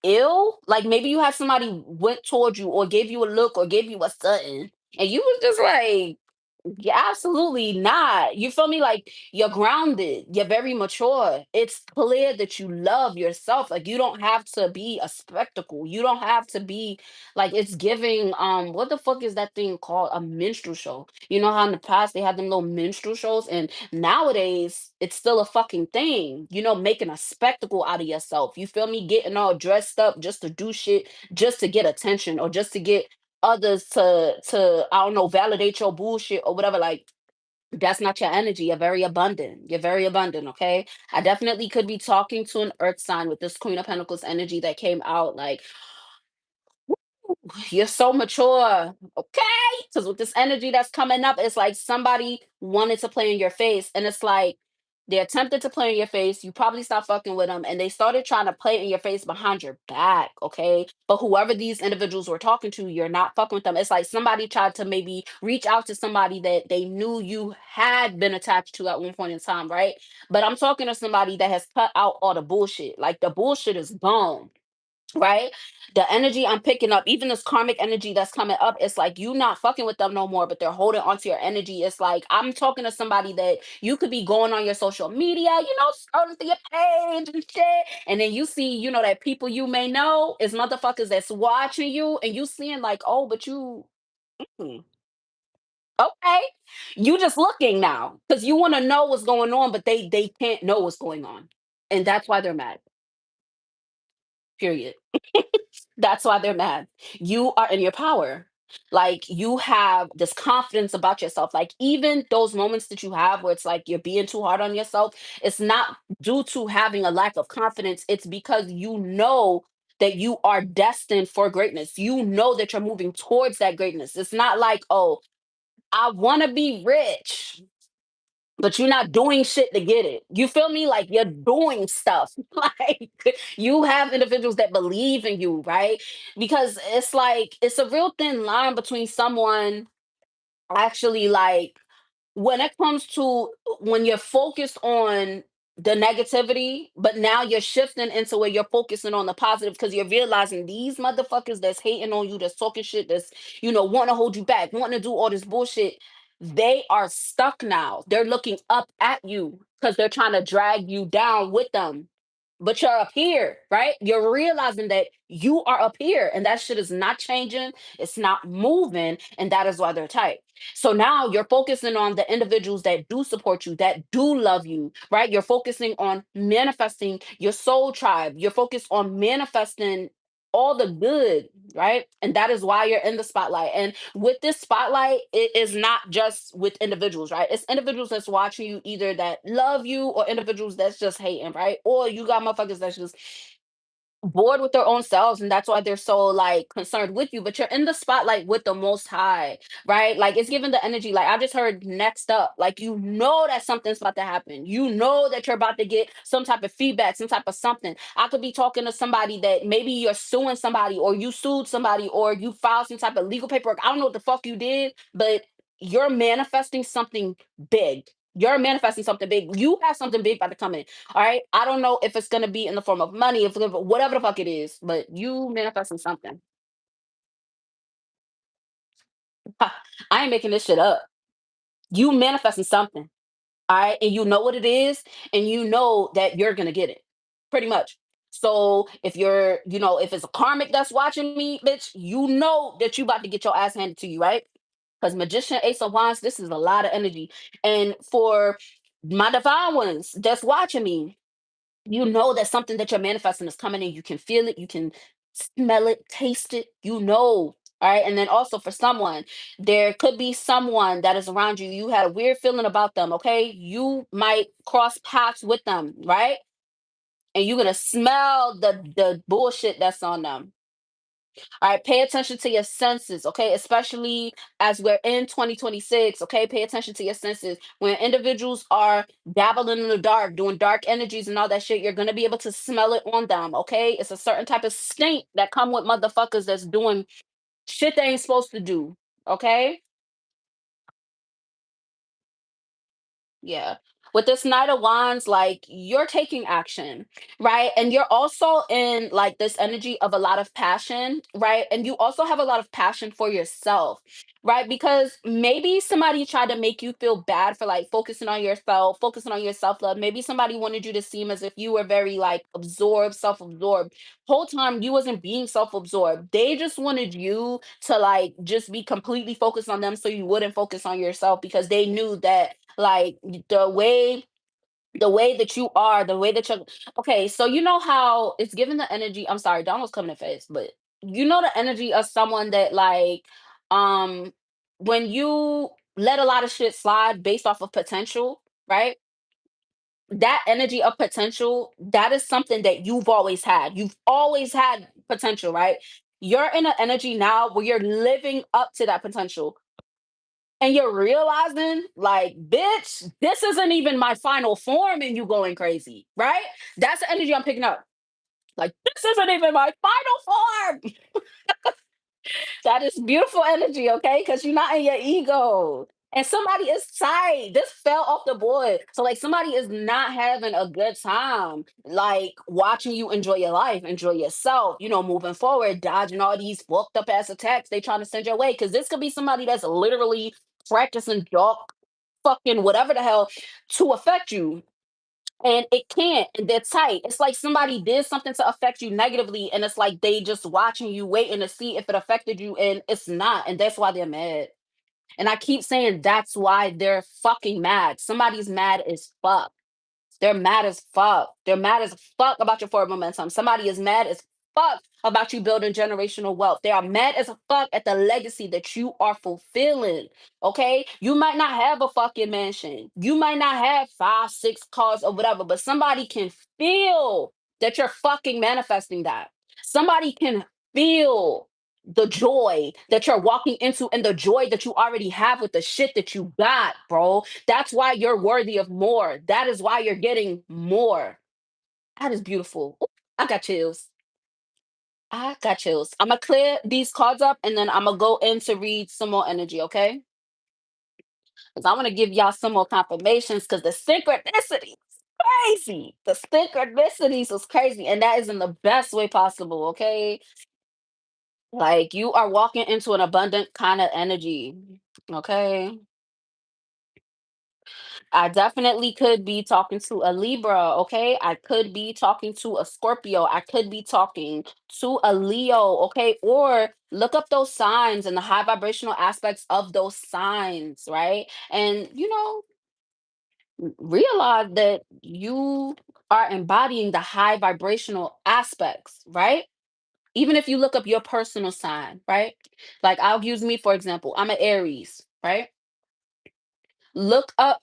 Speaker 1: ill. Like, maybe you had somebody went towards you or gave you a look or gave you a something, and you was just like, yeah, absolutely not. You feel me? Like you're grounded. You're very mature. It's clear that you love yourself. Like you don't have to be a spectacle. You don't have to be like it's giving what the fuck is that thing called? A minstrel show. You know how in the past they had them little minstrel shows and nowadays it's still a fucking thing. You know, making a spectacle out of yourself. You feel me? Getting all dressed up just to do shit, just to get attention or just to get others to I don't know validate your bullshit or whatever like that's not your energy. You're very abundant, okay? I definitely could be talking to an earth sign with this Queen of Pentacles energy that came out like you're so mature, okay? Because with this energy that's coming up, it's like somebody wanted to play in your face, and it's like they attempted to play in your face. You probably stopped fucking with them, and they started trying to play in your face behind your back, okay? But whoever these individuals were talking to, you're not fucking with them. It's like somebody tried to maybe reach out to somebody that they knew you had been attached to at one point in time, right? But I'm talking to somebody that has cut out all the bullshit. Like the bullshit is gone, right? The energy I'm picking up, even this karmic energy that's coming up, it's like you not fucking with them no more, but they're holding onto your energy. It's like I'm talking to somebody that you could be going on your social media, you know, scrolling through your page and shit, and then you see, you know, that people you may know is motherfuckers that's watching you, and you seeing like, oh, but you, hmm, okay, you just looking now because you want to know what's going on, but they can't know what's going on, and that's why they're mad. Period. That's why they're mad. You are in your power. Like you have this confidence about yourself. Like even those moments that you have where it's like you're being too hard on yourself, it's not due to having a lack of confidence. It's because you know that you are destined for greatness. You know that you're moving towards that greatness. It's not like, oh, I want to be rich but you're not doing shit to get it. You feel me? Like you're doing stuff. Like you have individuals that believe in you, right? Because it's like it's a real thin line between someone actually like when it comes to when you're focused on the negativity, but now you're shifting into where you're focusing on the positive because you're realizing these motherfuckers that's hating on you, that's talking shit, that's want to hold you back, wanting to do all this bullshit. They are stuck now. They're looking up at you because they're trying to drag you down with them. But you're up here, right? You're realizing that you are up here and that shit is not changing. It's not moving. And that is why they're tight. So now you're focusing on the individuals that do support you, that do love you, right? You're focusing on manifesting your soul tribe. You're focused on manifesting all the good, right? And that is why you're in the spotlight. And with this spotlight, it is not just with individuals, right? It's individuals that's watching you either that love you or individuals that's just hating, right? Or you got motherfuckers that's just bored with their own selves, and that's why they're so like concerned with you, but you're in the spotlight with the most high, right? Like it's giving the energy, like I just heard next up, like you know that something's about to happen, you know that you're about to get some type of feedback, some type of something. I could be talking to somebody that maybe you're suing somebody, or you sued somebody, or you filed some type of legal paperwork. I don't know what the fuck you did, but you're manifesting something big. You're manifesting something big. You have something big about to come in. All right. I don't know if it's gonna be in the form of money, if whatever the fuck it is, but you manifesting something. Ha, I ain't making this shit up. You manifesting something. All right. And you know what it is, and you know that you're gonna get it. Pretty much. So if you're, if it's a karmic that's watching me, bitch, you know that you about to get your ass handed to you, right? Because magician, ace of wands, this is a lot of energy. And for my divine ones that's watching me, you know that something that you're manifesting is coming in. You can feel it, you can smell it, taste it, you know. All right. And then also for someone, there could be someone that is around you. You had a weird feeling about them. Okay. You might cross paths with them, right? And you're gonna smell the bullshit that's on them. All right, pay attention to your senses, okay? Especially as we're in 2026, okay? Pay attention to your senses. When individuals are dabbling in the dark, doing dark energies and all that shit, you're gonna be able to smell it on them, okay? It's a certain type of stink that come with motherfuckers that's doing shit they ain't supposed to do, okay? Yeah. With this Knight of Wands, like you're taking action, right? And you're also in like this energy of a lot of passion, right? And you also have a lot of passion for yourself, right? Because maybe somebody tried to make you feel bad for like focusing on yourself, focusing on your self love. Maybe somebody wanted you to seem as if you were very like absorbed, self absorbed. Whole time you wasn't being self absorbed. They just wanted you to like just be completely focused on them so you wouldn't focus on yourself because they knew that like the way that you are, the way that you're okay. So you know how it's given the energy. I'm sorry, Donald's coming in face, but you know the energy of someone that like um when you let a lot of shit slide based off of potential, right? That energy of potential, that is something that you've always had. You've always had potential, right? You're in an energy now where you're living up to that potential, and you're realizing like, bitch, this isn't even my final form, and you going crazy, right? That's the energy I'm picking up. Like, this isn't even my final form. That is beautiful energy, okay? Because you're not in your ego. And somebody is tight. This fell off the board. So, like, somebody is not having a good time, like, watching you enjoy your life, enjoy yourself, moving forward, dodging all these fucked up ass attacks they trying to send your way. Because this could be somebody that's literally practicing dark fucking whatever the hell to affect you, and it can't, and they're tight. It's like somebody did something to affect you negatively, and it's like they just watching you, waiting to see if it affected you, and it's not, and that's why they're mad. And I keep saying that's why they're fucking mad. Somebody's mad as fuck. They're mad as fuck. They're mad as fuck about your forward momentum. Somebody is mad as fuck about you building generational wealth. They are mad as fuck at the legacy that you are fulfilling. Okay? You might not have a fucking mansion. You might not have five, six cars or whatever, but somebody can feel that you're fucking manifesting that. Somebody can feel the joy that you're walking into and the joy that you already have with the shit that you got, bro. That's why you're worthy of more. That is why you're getting more. That is beautiful. Ooh, I got chills. I got chills. I'm gonna clear these cards up and then I'm gonna go in to read some more energy, okay? Because I want to give y'all some more confirmations because the synchronicity is crazy. The synchronicities is crazy, and that is in the best way possible, okay? Like you are walking into an abundant kind of energy, okay? I definitely could be talking to a Libra, okay? I could be talking to a Scorpio. I could be talking to a Leo, okay? Or look up those signs and the high vibrational aspects of those signs, right? And, realize that you are embodying the high vibrational aspects, right? Even if you look up your personal sign, right? Like I'll use me for example. I'm an Aries, right? Look up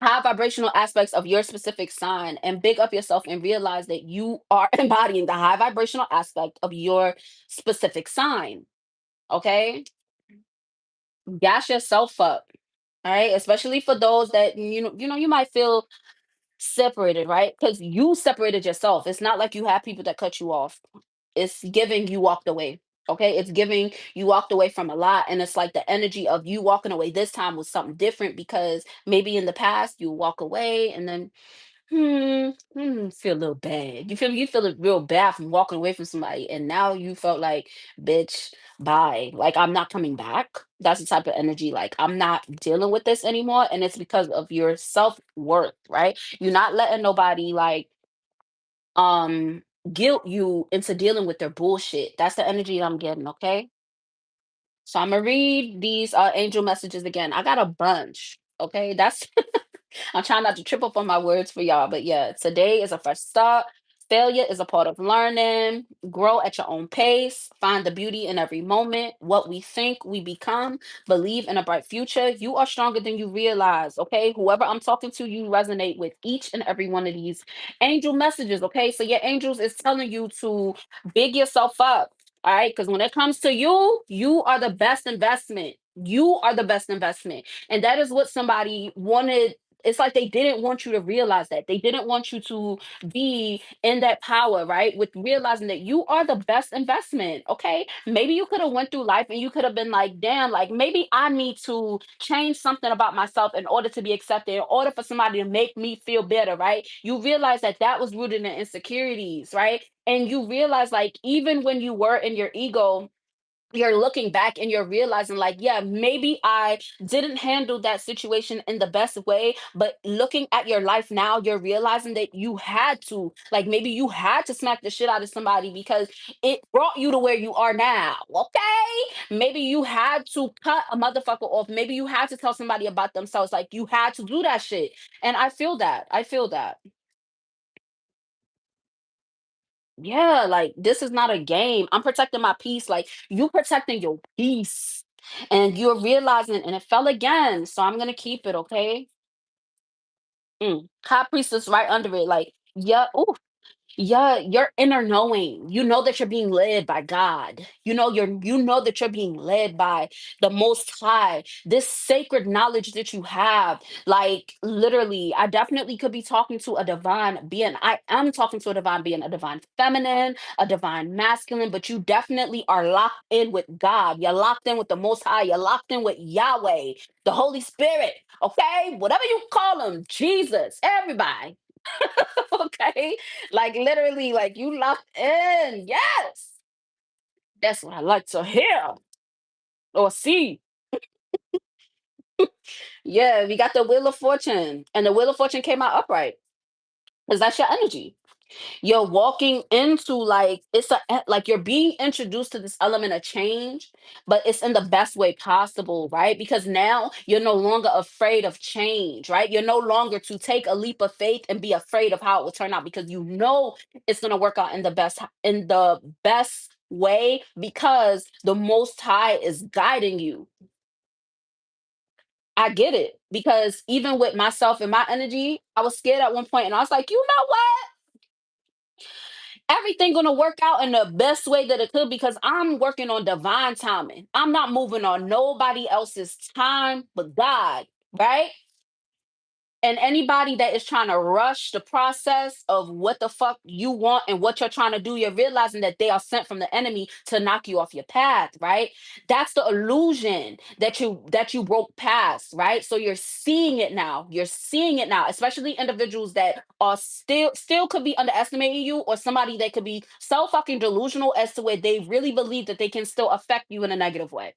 Speaker 1: high vibrational aspects of your specific sign and big up yourself and realize that you are embodying the high vibrational aspect of your specific sign. Okay, gas yourself up. All right, especially for those that you might feel separated, right? Because you separated yourself. It's not like you have people that cut you off. It's giving you walked away. Okay, it's giving you walked away from a lot, and it's like the energy of you walking away this time was something different because maybe in the past you walk away and then feel a little bad. You feel it real bad from walking away from somebody, and now you felt like, bitch, bye. Like I'm not coming back. That's the type of energy. Like I'm not dealing with this anymore, and it's because of your self worth, right? You're not letting nobody like um guilt you into dealing with their bullshit. That's the energy I'm getting. Okay, so I'm gonna read these angel messages again. I got a bunch. Okay, that's I'm trying not to trip up on my words for y'all, but yeah, today is a fresh start. Failure is a part of learning. Grow at your own pace. Find the beauty in every moment. What we think, we become. Believe in a bright future. You are stronger than you realize. Okay. Whoever I'm talking to, you resonate with each and every one of these angel messages. Okay. So your angels is telling you to big yourself up. All right. Because when it comes to you, you are the best investment. You are the best investment. And that is what somebody wanted. It's like they didn't want you to realize that. They didn't want you to be in that power, right? With realizing that you are the best investment. Okay. Maybe you could have went through life and you could have been like, damn, like maybe I need to change something about myself in order to be accepted, in order for somebody to make me feel better, right? You realize that that was rooted in insecurities, right? And you realize like even when you were in your ego, you're looking back and you're realizing like, yeah, maybe I didn't handle that situation in the best way, but looking at your life now, you're realizing that you had to, like, maybe you had to smack the shit out of somebody because it brought you to where you are now. Okay, maybe you had to cut a motherfucker off, maybe you had to tell somebody about themselves, like you had to do that shit. And I feel that. Yeah, like this is not a game. I'm protecting my peace. Like you protecting your peace. And you're realizing, and it fell again. So I'm gonna keep it, okay? High priestess right under it. Like, yeah, ooh, yeah, your inner knowing. You know that you're being led by God. You know that you're being led by the most high. This sacred knowledge that you have. Like literally, I definitely could be talking to a divine being. I am talking to a divine being, a divine feminine, a divine masculine, but you definitely are locked in with God. You're locked in with the most high. You're locked in with Yahweh, the Holy Spirit. Okay? Whatever you call him, Jesus, everybody. Okay? Like literally, like you locked in. Yes. That's what I like to hear or see. Yeah, we got the Wheel of Fortune. And the Wheel of Fortune came out upright. Because that's your energy. You're walking into like like you're being introduced to this element of change, but it's in the best way possible, right? Because now you're no longer afraid of change, right? You're no longer to take a leap of faith and be afraid of how it will turn out because you know it's going to work out in the best way because the most high is guiding you. I get it because even with myself and my energy, I was scared at one point and I was like, you know what? Everything gonna work out in the best way that it could because I'm working on divine timing. I'm not moving on nobody else's time but God, right? And anybody that is trying to rush the process of what the fuck you want and what you're trying to do, you're realizing that they are sent from the enemy to knock you off your path, right? That's the illusion that you broke past, right? So you're seeing it now. You're seeing it now, especially individuals that are still could be underestimating you, or somebody that could be so fucking delusional as to where they really believe that they can still affect you in a negative way.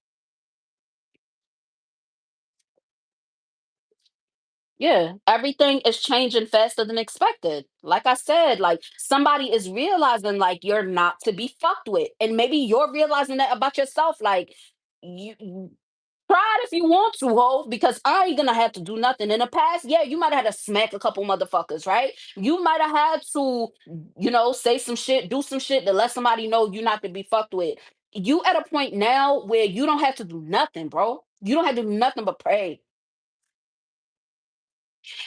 Speaker 1: Yeah, everything is changing faster than expected. Like I said, like somebody is realizing like you're not to be fucked with. And maybe you're realizing that about yourself. Like you try it if you want to, ho, because I ain't gonna have to do nothing. In the past, yeah, you might have had to smack a couple motherfuckers, right? You might have had to, say some shit, do some shit to let somebody know you're not to be fucked with. You at a point now where you don't have to do nothing, bro. You don't have to do nothing but pray.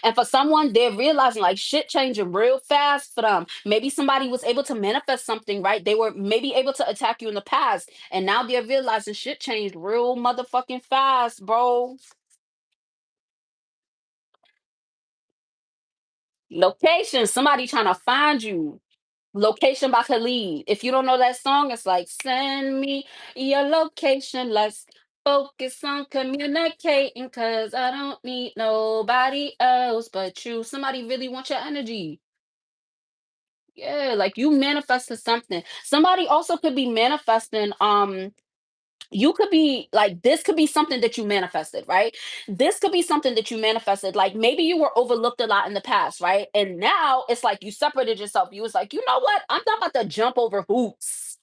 Speaker 1: And for someone, they're realizing like shit changing real fast for them. Maybe somebody was able to manifest something, right? They were maybe able to attack you in the past, and now they're realizing shit changed real motherfucking fast, bro. Location, somebody trying to find you. Location by Khalid. If you don't know that song, it's like send me your location. Let's focus on communicating because I don't need nobody else but you. Somebody really wants your energy. Yeah, like you manifested something. Somebody also could be manifesting you could be like this could be something that you manifested, right? This could be something that you manifested. Like maybe you were overlooked a lot in the past, right? And now it's like you separated yourself. You was like, you know what? I'm not about to jump over hoops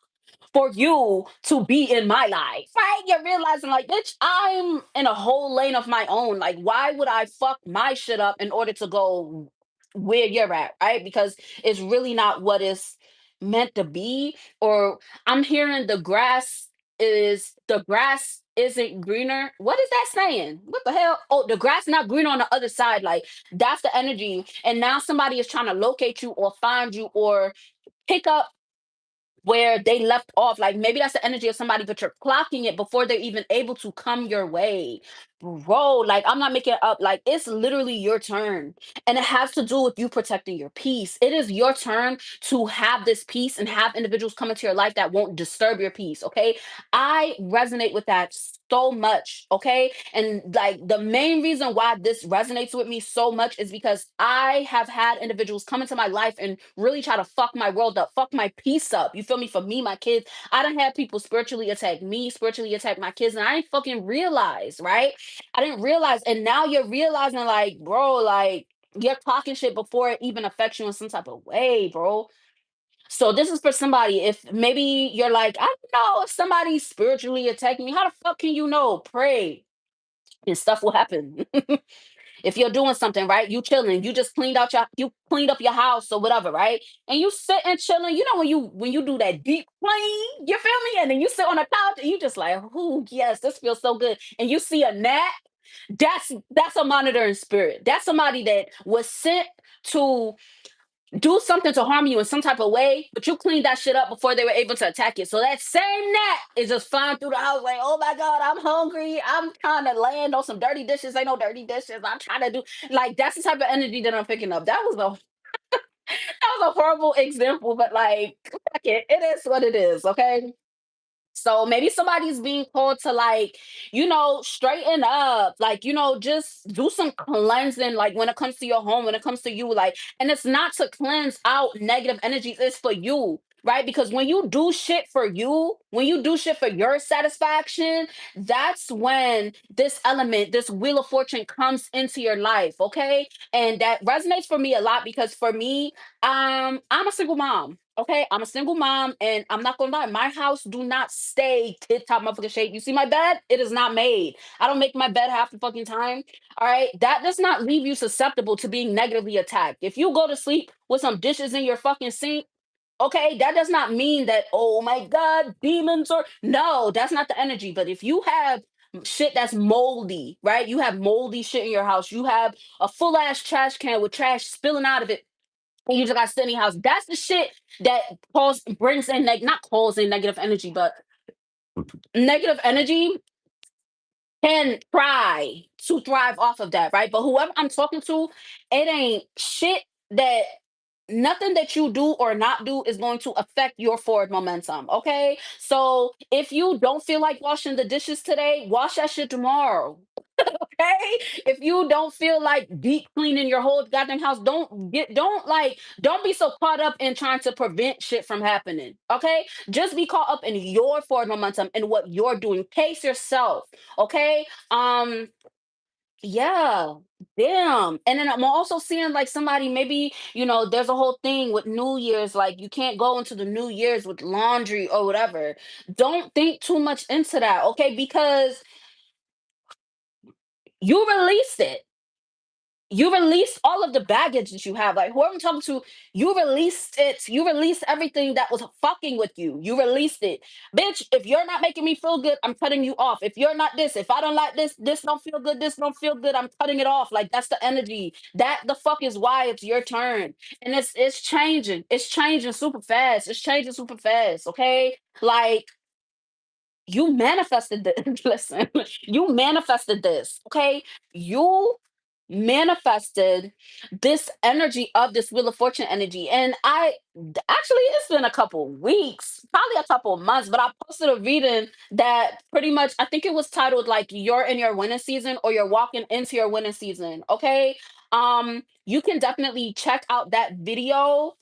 Speaker 1: for you to be in my life, right? You're realizing, like, bitch, I'm in a whole lane of my own. Like, why would I fuck my shit up in order to go where you're at, right? Because it's really not what is meant to be. Or I'm hearing the grass isn't greener. What is that saying? What the hell? Oh, the grass not greener on the other side. Like, that's the energy. And now somebody is trying to locate you or find you or pick up where they left off. Like maybe that's the energy of somebody, but you're clocking it before they're even able to come your way. Bro, like I'm not making it up. Like it's literally your turn. And it has to do with you protecting your peace. It is your turn to have this peace and have individuals come into your life that won't disturb your peace. Okay. I resonate with that so much. Okay. And like the main reason why this resonates with me so much is because I have had individuals come into my life and really try to fuck my world up, fuck my peace up. You feel me? For me, my kids, I don't have people spiritually attack me, spiritually attack my kids, and I didn't fucking realize, right? I didn't realize, and now you're realizing, like, bro, like you're talking shit before it even affects you in some type of way, bro. So this is for somebody. If maybe you're like, I don't know if somebody's spiritually attacking me, how the fuck can you know? Pray and stuff will happen. If you're doing something, right? You chilling, you cleaned up your house or whatever, right? And you sit and chilling. You know when you do that deep clean, you feel me? And then you sit on the couch and you just like, oh yes, this feels so good. And you see a gnat, that's a monitoring spirit. That's somebody that was sent to do something to harm you in some type of way, but you cleaned that shit up before they were able to attack you. So that same gnat is just flying through the house like, oh my God, I'm hungry. I'm trying to land on some dirty dishes. Ain't no dirty dishes. I'm trying to do like that's the type of energy that I'm picking up. That was a horrible example, but like fuck it. It is what it is, okay? So maybe somebody's being called to like, straighten up, like, just do some cleansing, like when it comes to your home, when it comes to you, like, and it's not to cleanse out negative energies, it's for you. Right? Because when you do shit for you, when you do shit for your satisfaction, that's when this element, this wheel of fortune comes into your life. Okay. And that resonates for me a lot because for me, I'm a single mom. Okay, I'm a single mom, and I'm not gonna lie, my house do not stay tip top motherfucking shape. You see my bed? It is not made. I don't make my bed half the fucking time. All right, that does not leave you susceptible to being negatively attacked. If you go to sleep with some dishes in your fucking sink, okay, that does not mean that, oh my God, demons or no, that's not the energy. But if you have shit that's moldy, right? You have moldy shit in your house. You have a full ass trash can with trash spilling out of it and you just got sitting in your house. That's the shit that brings in not calls in negative energy, but negative energy can try to thrive off of that, right? But whoever I'm talking to, it ain't shit that nothing that you do or not do is going to affect your forward momentum. Okay. So if you don't feel like washing the dishes today, wash that shit tomorrow. Okay. If you don't feel like deep cleaning your whole goddamn house, don't be so caught up in trying to prevent shit from happening. Okay. Just be caught up in your forward momentum and what you're doing. Pace yourself. Okay. Yeah, damn. And then I'm also seeing like somebody maybe, there's a whole thing with New Year's, like you can't go into the New Year's with laundry or whatever. Don't think too much into that, okay? Because you released it. You released all of the baggage that you have. Like whoever I'm talking to, you released it. You released everything that was fucking with you. You released it. Bitch, if you're not making me feel good, I'm cutting you off. If you're not this, if I don't like this, this don't feel good, this don't feel good, I'm cutting it off. Like that's the energy. That the fuck is why it's your turn. And it's changing. It's changing super fast. It's changing super fast. Okay. Like you manifested this. Listen, you manifested this. Okay. You manifested this energy of this Wheel of Fortune energy. And actually, it's been a couple weeks, probably a couple months, but I posted a reading that pretty much, I think it was titled like You're in your winning season or You're walking into your winning season. Okay. You can definitely check out that video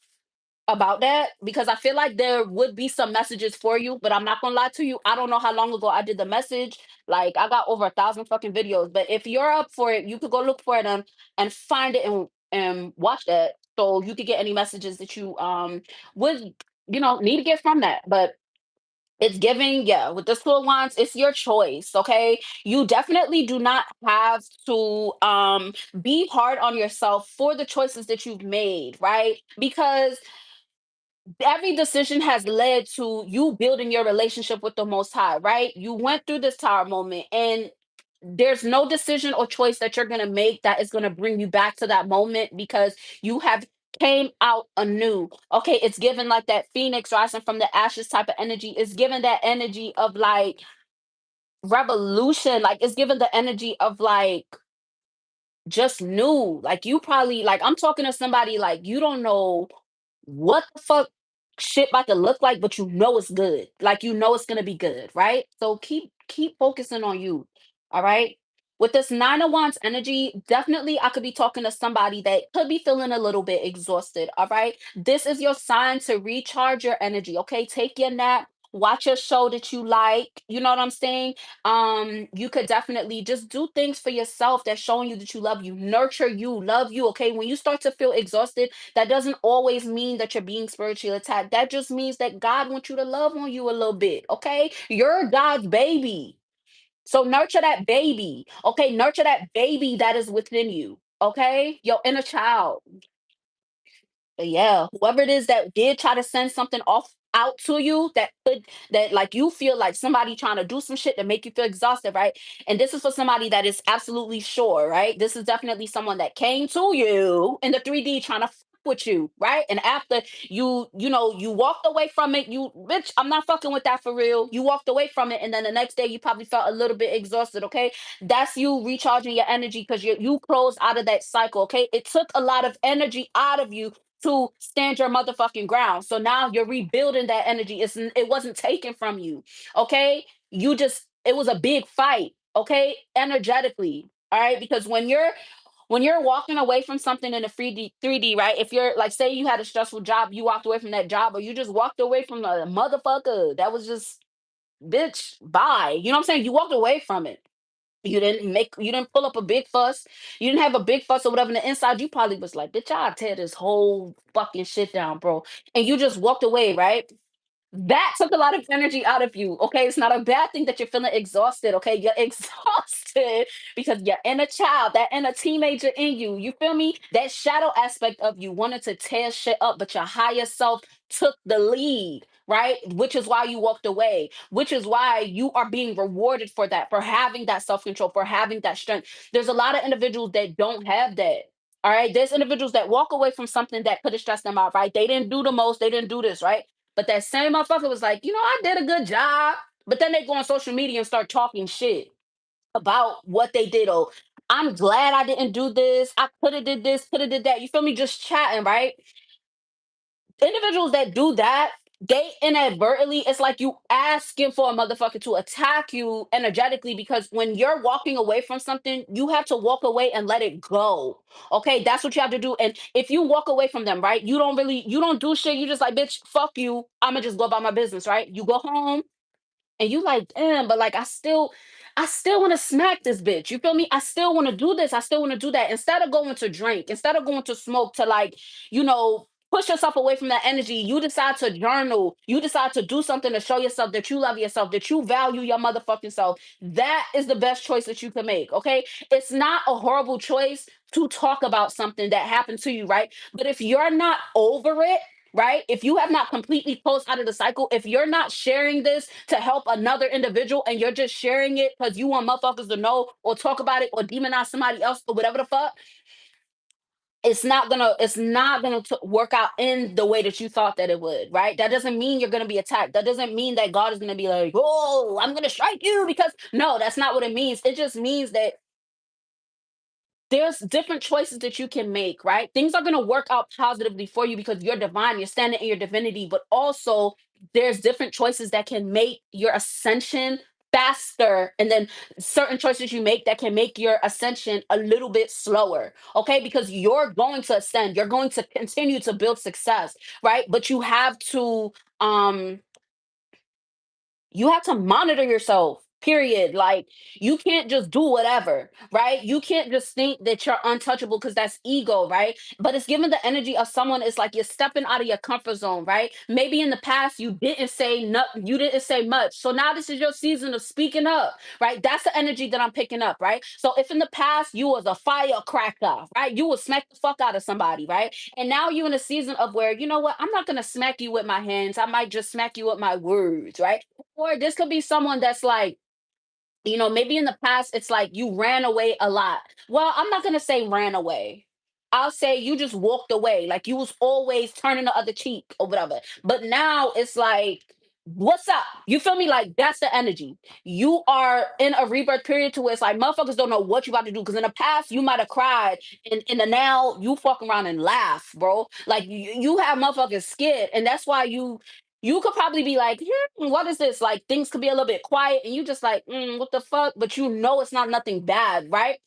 Speaker 1: about that because I feel like there would be some messages for you, but I'm not gonna lie to you. I don't know how long ago I did the message. Like I got over 1,000 fucking videos. But if you're up for it, you could go look for it and find it and watch that. So you could get any messages that you would need to get from that. But it's giving, yeah, with the school wands, it's your choice. Okay. You definitely do not have to be hard on yourself for the choices that you've made, right? Because every decision has led to you building your relationship with the most high, right? You went through this tower moment and there's no decision or choice that you're going to make that is going to bring you back to that moment because you have came out anew. Okay, it's given like that phoenix rising from the ashes type of energy. It's given that energy of like revolution, like it's given the energy of like just new. Like you probably like I'm talking to somebody like you don't know what the fuck shit about to look like, but you know it's good. Like you know it's gonna be good, right? So keep focusing on you. All right. With this nine of wands energy, definitely I could be talking to somebody that could be feeling a little bit exhausted. All right. This is your sign to recharge your energy. Okay. Take your nap. Watch a show that you like. You know what I'm saying? You could definitely just do things for yourself that's showing you that you love you, nurture you, love you. Okay, when you start to feel exhausted, that doesn't always mean that you're being spiritually attacked. That just means that God wants you to love on you a little bit. Okay, you're God's baby, so nurture that baby. Okay, nurture that baby that is within you. Okay, your inner child. But yeah, whoever it is that did try to send something off out to you that like you feel like somebody trying to do some shit to make you feel exhausted, right? And this is for somebody that is absolutely sure, right? This is definitely someone that came to you in the 3D trying to fuck with you, right? And after you walked away from it, you bitch, I'm not fucking with that for real. You walked away from it, and then the next day you probably felt a little bit exhausted, okay? That's you recharging your energy because you closed out of that cycle, okay? It took a lot of energy out of you to stand your motherfucking ground. So now you're rebuilding that energy. It wasn't taken from you. Okay? It was a big fight, okay? Energetically. All right? Because when you're walking away from something in a 3D, right? If you're like say you had a stressful job, you walked away from that job or you just walked away from the motherfucker that was just bitch, bye. You know what I'm saying? You walked away from it. You didn't pull up a big fuss. You didn't have a big fuss or whatever. On the inside, you probably was like, bitch, I'll tear this whole fucking shit down, bro. And you just walked away, right? That took a lot of energy out of you. Okay. It's not a bad thing that you're feeling exhausted. Okay. You're exhausted because you're inner child, that inner teenager in you. You feel me? That shadow aspect of you wanted to tear shit up, but your higher self took the lead, right? Which is why you walked away, which is why you are being rewarded for that, for having that self control, for having that strength. There's a lot of individuals that don't have that. All right. There's individuals that walk away from something that could have stressed them out, right? They didn't do the most, they didn't do this, right? But that same motherfucker was like, I did a good job. But then they go on social media and start talking shit about what they did. Oh, I'm glad I didn't do this. I could have did this, could have did that. You feel me? Just chatting, right? Individuals that do that, they inadvertently, it's like you asking for a motherfucker to attack you energetically because when you're walking away from something, you have to walk away and let it go. Okay, that's what you have to do. And if you walk away from them, right, you don't do shit. You just like, bitch, fuck you. I'm gonna just go about my business, right? You go home, and you like, damn, but like I still want to smack this bitch. You feel me? I still want to do this. I still want to do that. Instead of going to drink, instead of going to smoke, to like, you know, push yourself away from that energy. You decide to journal. You decide to do something to show yourself that you love yourself, that you value your motherfucking self. That is the best choice that you can make. Okay. It's not a horrible choice to talk about something that happened to you, right? But if you're not over it, right? If you have not completely closed out of the cycle, if you're not sharing this to help another individual and you're just sharing it because you want motherfuckers to know or talk about it or demonize somebody else or whatever the fuck, it's not gonna work out in the way that you thought that it would, right? That doesn't mean you're gonna be attacked. That doesn't mean that God is gonna be like, oh, I'm gonna strike you, because no, that's not what it means. It just means that there's different choices that you can make, right? Things are going to work out positively for you because you're divine, you're standing in your divinity, but also there's different choices that can make your ascension faster, and then certain choices you make that can make your ascension a little bit slower, okay? Because you're going to ascend, you're going to continue to build success, right? But um you have to monitor yourself, period. Like, you can't just do whatever, right? You can't just think that you're untouchable because that's ego, right? But it's given the energy of someone. It's like you're stepping out of your comfort zone, right? Maybe in the past you didn't say nothing, you didn't say much, so now this is your season of speaking up, right? That's the energy that I'm picking up, right? So if in the past you was a firecracker, right, you would smack the fuck out of somebody, right? And now you're in a season of where, you know what, I'm not gonna smack you with my hands, I might just smack you with my words, right? Or this could be someone that's like, maybe in the past it's like you ran away a lot. Well, I'm not gonna say ran away. I'll say you just walked away. Like, you was always turning the other cheek or whatever. But now it's like, what's up? You feel me? Like, that's the energy. You are in a rebirth period to where it's like motherfuckers don't know what you about to do. Because in the past you might have cried, and in the now you fuck around and laugh, bro. Like, you have motherfuckers scared, and that's why you could probably be like, what is this? Like, things could be a little bit quiet, and you just like, what the fuck? But you know it's not nothing bad, right?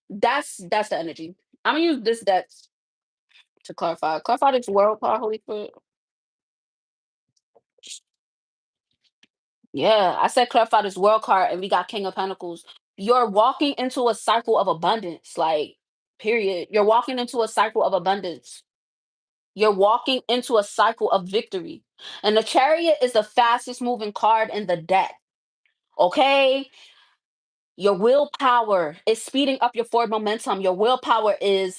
Speaker 1: That's the energy. I'm gonna use this deck to clarify. Clarify this world card, Holy Spirit. Yeah, I said clarify this world card, and we got King of Pentacles. You're walking into a cycle of abundance, like, period. You're walking into a cycle of abundance. You're walking into a cycle of victory. And the chariot is the fastest moving card in the deck. Okay, your willpower is speeding up your forward momentum. Your willpower is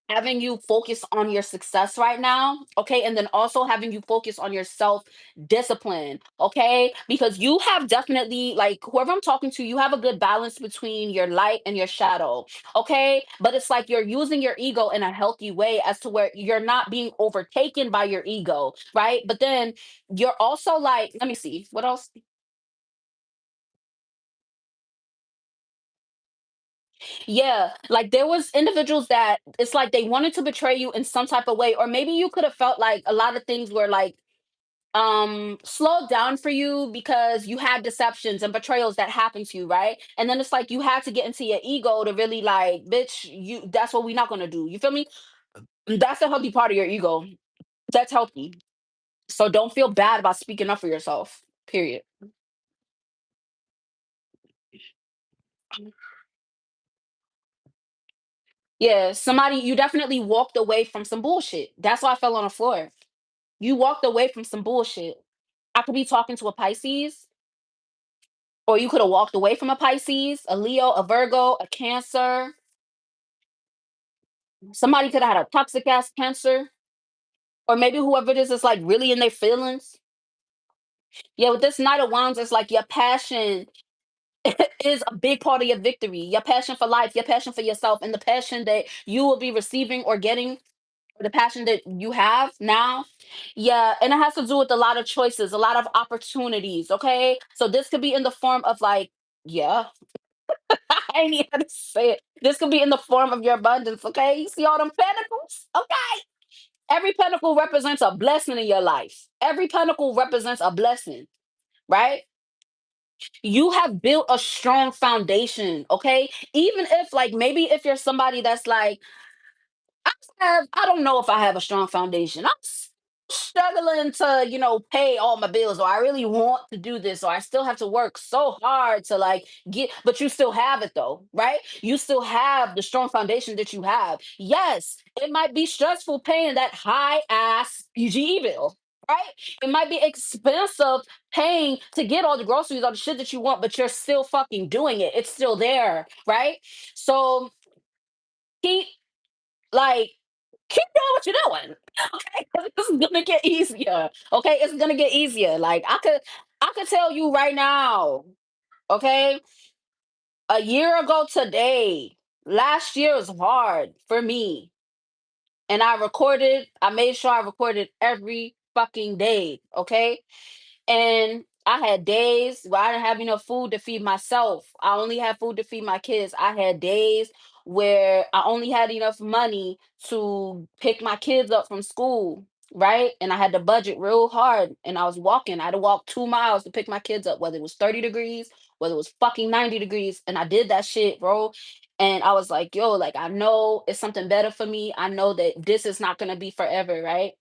Speaker 1: having you focus on your success right now, okay? And then also having you focus on your self discipline, okay? Because you have definitely, like, whoever I'm talking to, you have a good balance between your light and your shadow, okay? But it's like you're using your ego in a healthy way, as to where you're not being overtaken by your ego, right? But then you're also like, let me see, what else? Yeah, like there was individuals that it's like they wanted to betray you in some type of way, or maybe you could have felt like a lot of things were like slowed down for you because you had deceptions and betrayals that happened to you, right? And then it's like you had to get into your ego to really, like, bitch, you, that's what we're not gonna do. You feel me? That's a healthy part of your ego. That's healthy. So don't feel bad about speaking up for yourself. Period. Yeah, somebody, you definitely walked away from some bullshit. That's why I fell on the floor. You walked away from some bullshit. I could be talking to a Pisces, or you could have walked away from a Pisces, a Leo, a Virgo, a Cancer. Somebody could have had a toxic ass Cancer, or maybe whoever it is like really in their feelings. Yeah, with this Knight of Wands, it's like your passion is a big part of your victory. Your passion for life, your passion for yourself, and the passion that you will be receiving or getting, the passion that you have now. Yeah, and it has to do with a lot of choices, a lot of opportunities. Okay, so this could be in the form of, like, yeah, I ain't even how to say it. This could be in the form of your abundance. Okay, you see all them pentacles? Okay, every pentacle represents a blessing in your life. Every pentacle represents a blessing, right? You have built a strong foundation. Okay, even if, like, maybe if you're somebody that's like, I don't know if I have a strong foundation. struggling to, pay all my bills, or I really want to do this, or I still have to work so hard to like get, but you still have it though, right? You still have the strong foundation that you have. Yes, it might be stressful paying that high ass PGE bill, right? It might be expensive paying to get all the groceries, all the shit that you want, but you're still fucking doing it. It's still there, right? So keep like keep doing what you're doing. Okay. 'Cause this is gonna get easier. Okay. It's gonna get easier. Like I could tell you right now, okay, a year ago today, last year was hard for me. And I made sure I recorded every fucking day. Okay. And I had days where I didn't have enough food to feed myself. I only had food to feed my kids. I had days where I only had enough money to pick my kids up from school, right? And I had to budget real hard. And I was walking. I had to walk 2 miles to pick my kids up, whether it was 30 degrees, whether it was fucking 90 degrees. And I did that shit, bro. And I was like, yo, like, I know it's something better for me. I know that this is not going to be forever, right?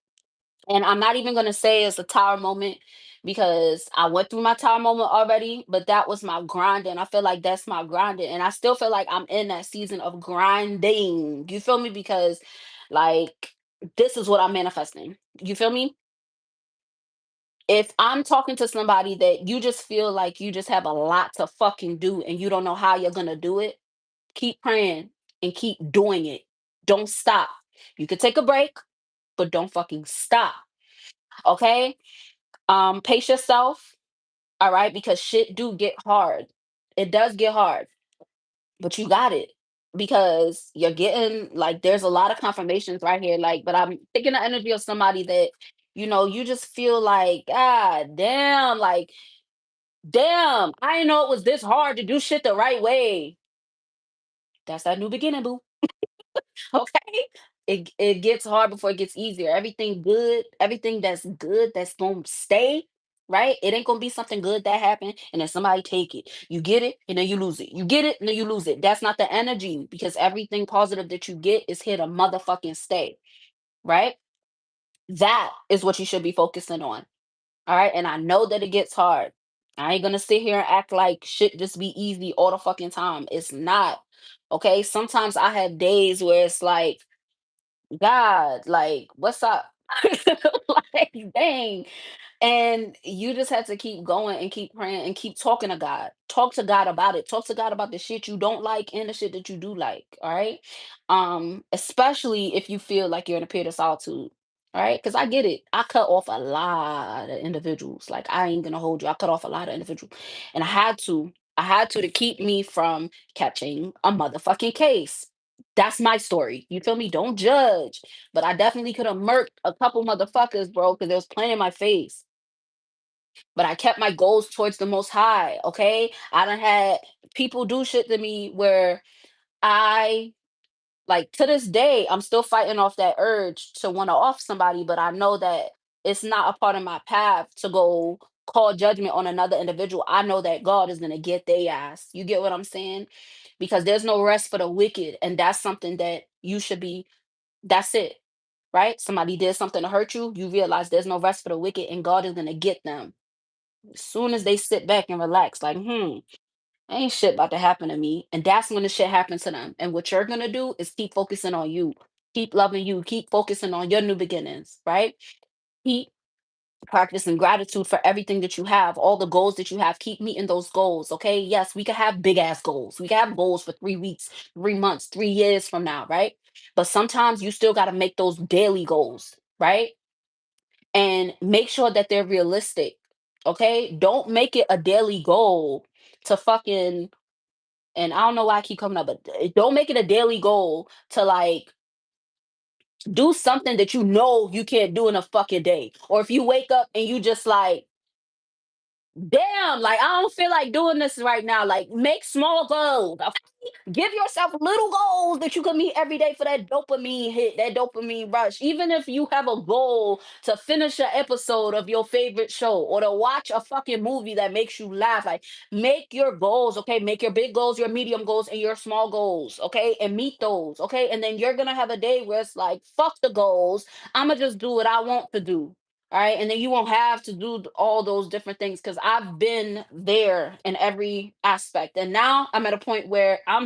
Speaker 1: And I'm not even gonna say it's a tower moment because I went through my tower moment already, but that was my grinding. I feel like that's my grinding. And I still feel like I'm in that season of grinding. You feel me? Because like this is what I'm manifesting. You feel me? If I'm talking to somebody that you just feel like you just have a lot to fucking do and you don't know how you're gonna do it, keep praying and keep doing it. Don't stop. You could take a break, but don't fucking stop. Okay? Pace yourself, all right, because shit do get hard. It does get hard, but you got it because you're getting like there's a lot of confirmations right here. Like, but I'm taking the energy of somebody that you just feel like, God damn, like, damn, I didn't know it was this hard to do shit the right way. That's that new beginning, boo. Okay? It gets hard before it gets easier. Everything good, everything that's good that's gonna stay, right? It ain't gonna be something good that happened and then somebody take it. You get it and then you lose it. You get it and then you lose it. That's not the energy because everything positive that you get is here to motherfucking stay, right? That is what you should be focusing on. All right. And I know that it gets hard. I ain't gonna sit here and act like shit just be easy all the fucking time. It's not. Okay. Sometimes I have days where it's like, God, like, what's up? Like, dang. And you just have to keep going and keep praying and keep talking to God. Talk to God about it. Talk to God about the shit you don't like and the shit that you do like. All right. Especially if you feel like you're in a period of solitude. All right. Because I get it. I cut off a lot of individuals. Like, I ain't gonna hold you. I cut off a lot of individuals. And I had to. I had to keep me from catching a motherfucking case. That's my story. You feel me? Don't judge. But I definitely could have murked a couple motherfuckers, bro, because they was playing in my face. But I kept my goals towards the most high. Okay. I done had people do shit to me where I like to this day, I'm still fighting off that urge to want to off somebody, but I know that it's not a part of my path to go call judgment on another individual. I know that God is gonna get their ass. You get what I'm saying? Because there's no rest for the wicked, and that's something that you should be. That's it, right? Somebody did something to hurt you. You realize there's no rest for the wicked, and God is gonna get them as soon as they sit back and relax. Like, ain't shit about to happen to me. And that's when the shit happens to them. And what you're gonna do is keep focusing on you, keep loving you, keep focusing on your new beginnings, right? Keep practicing gratitude for everything that you have, all the goals that you have. Keep meeting those goals. Okay. Yes, we can have big ass goals. We can have goals for 3 weeks, 3 months, 3 years from now, right? But sometimes you still gotta make those daily goals, right? And make sure that they're realistic. Okay. Don't make it a daily goal to fucking, and I don't know why I keep coming up, but don't make it a daily goal to like do something that you know you can't do in a fucking day. Or if you wake up and you just like, damn, like I don't feel like doing this right now. Like make small goals. Okay? Give yourself little goals that you can meet every day for that dopamine hit, that dopamine rush. Even if you have a goal to finish an episode of your favorite show or to watch a fucking movie that makes you laugh, like make your goals, okay? Make your big goals, your medium goals, and your small goals, okay? And meet those, okay? And then you're gonna have a day where it's like, fuck the goals. I'ma just do what I want to do. All right. And then you won't have to do all those different things because I've been there in every aspect. And now I'm at a point where I'm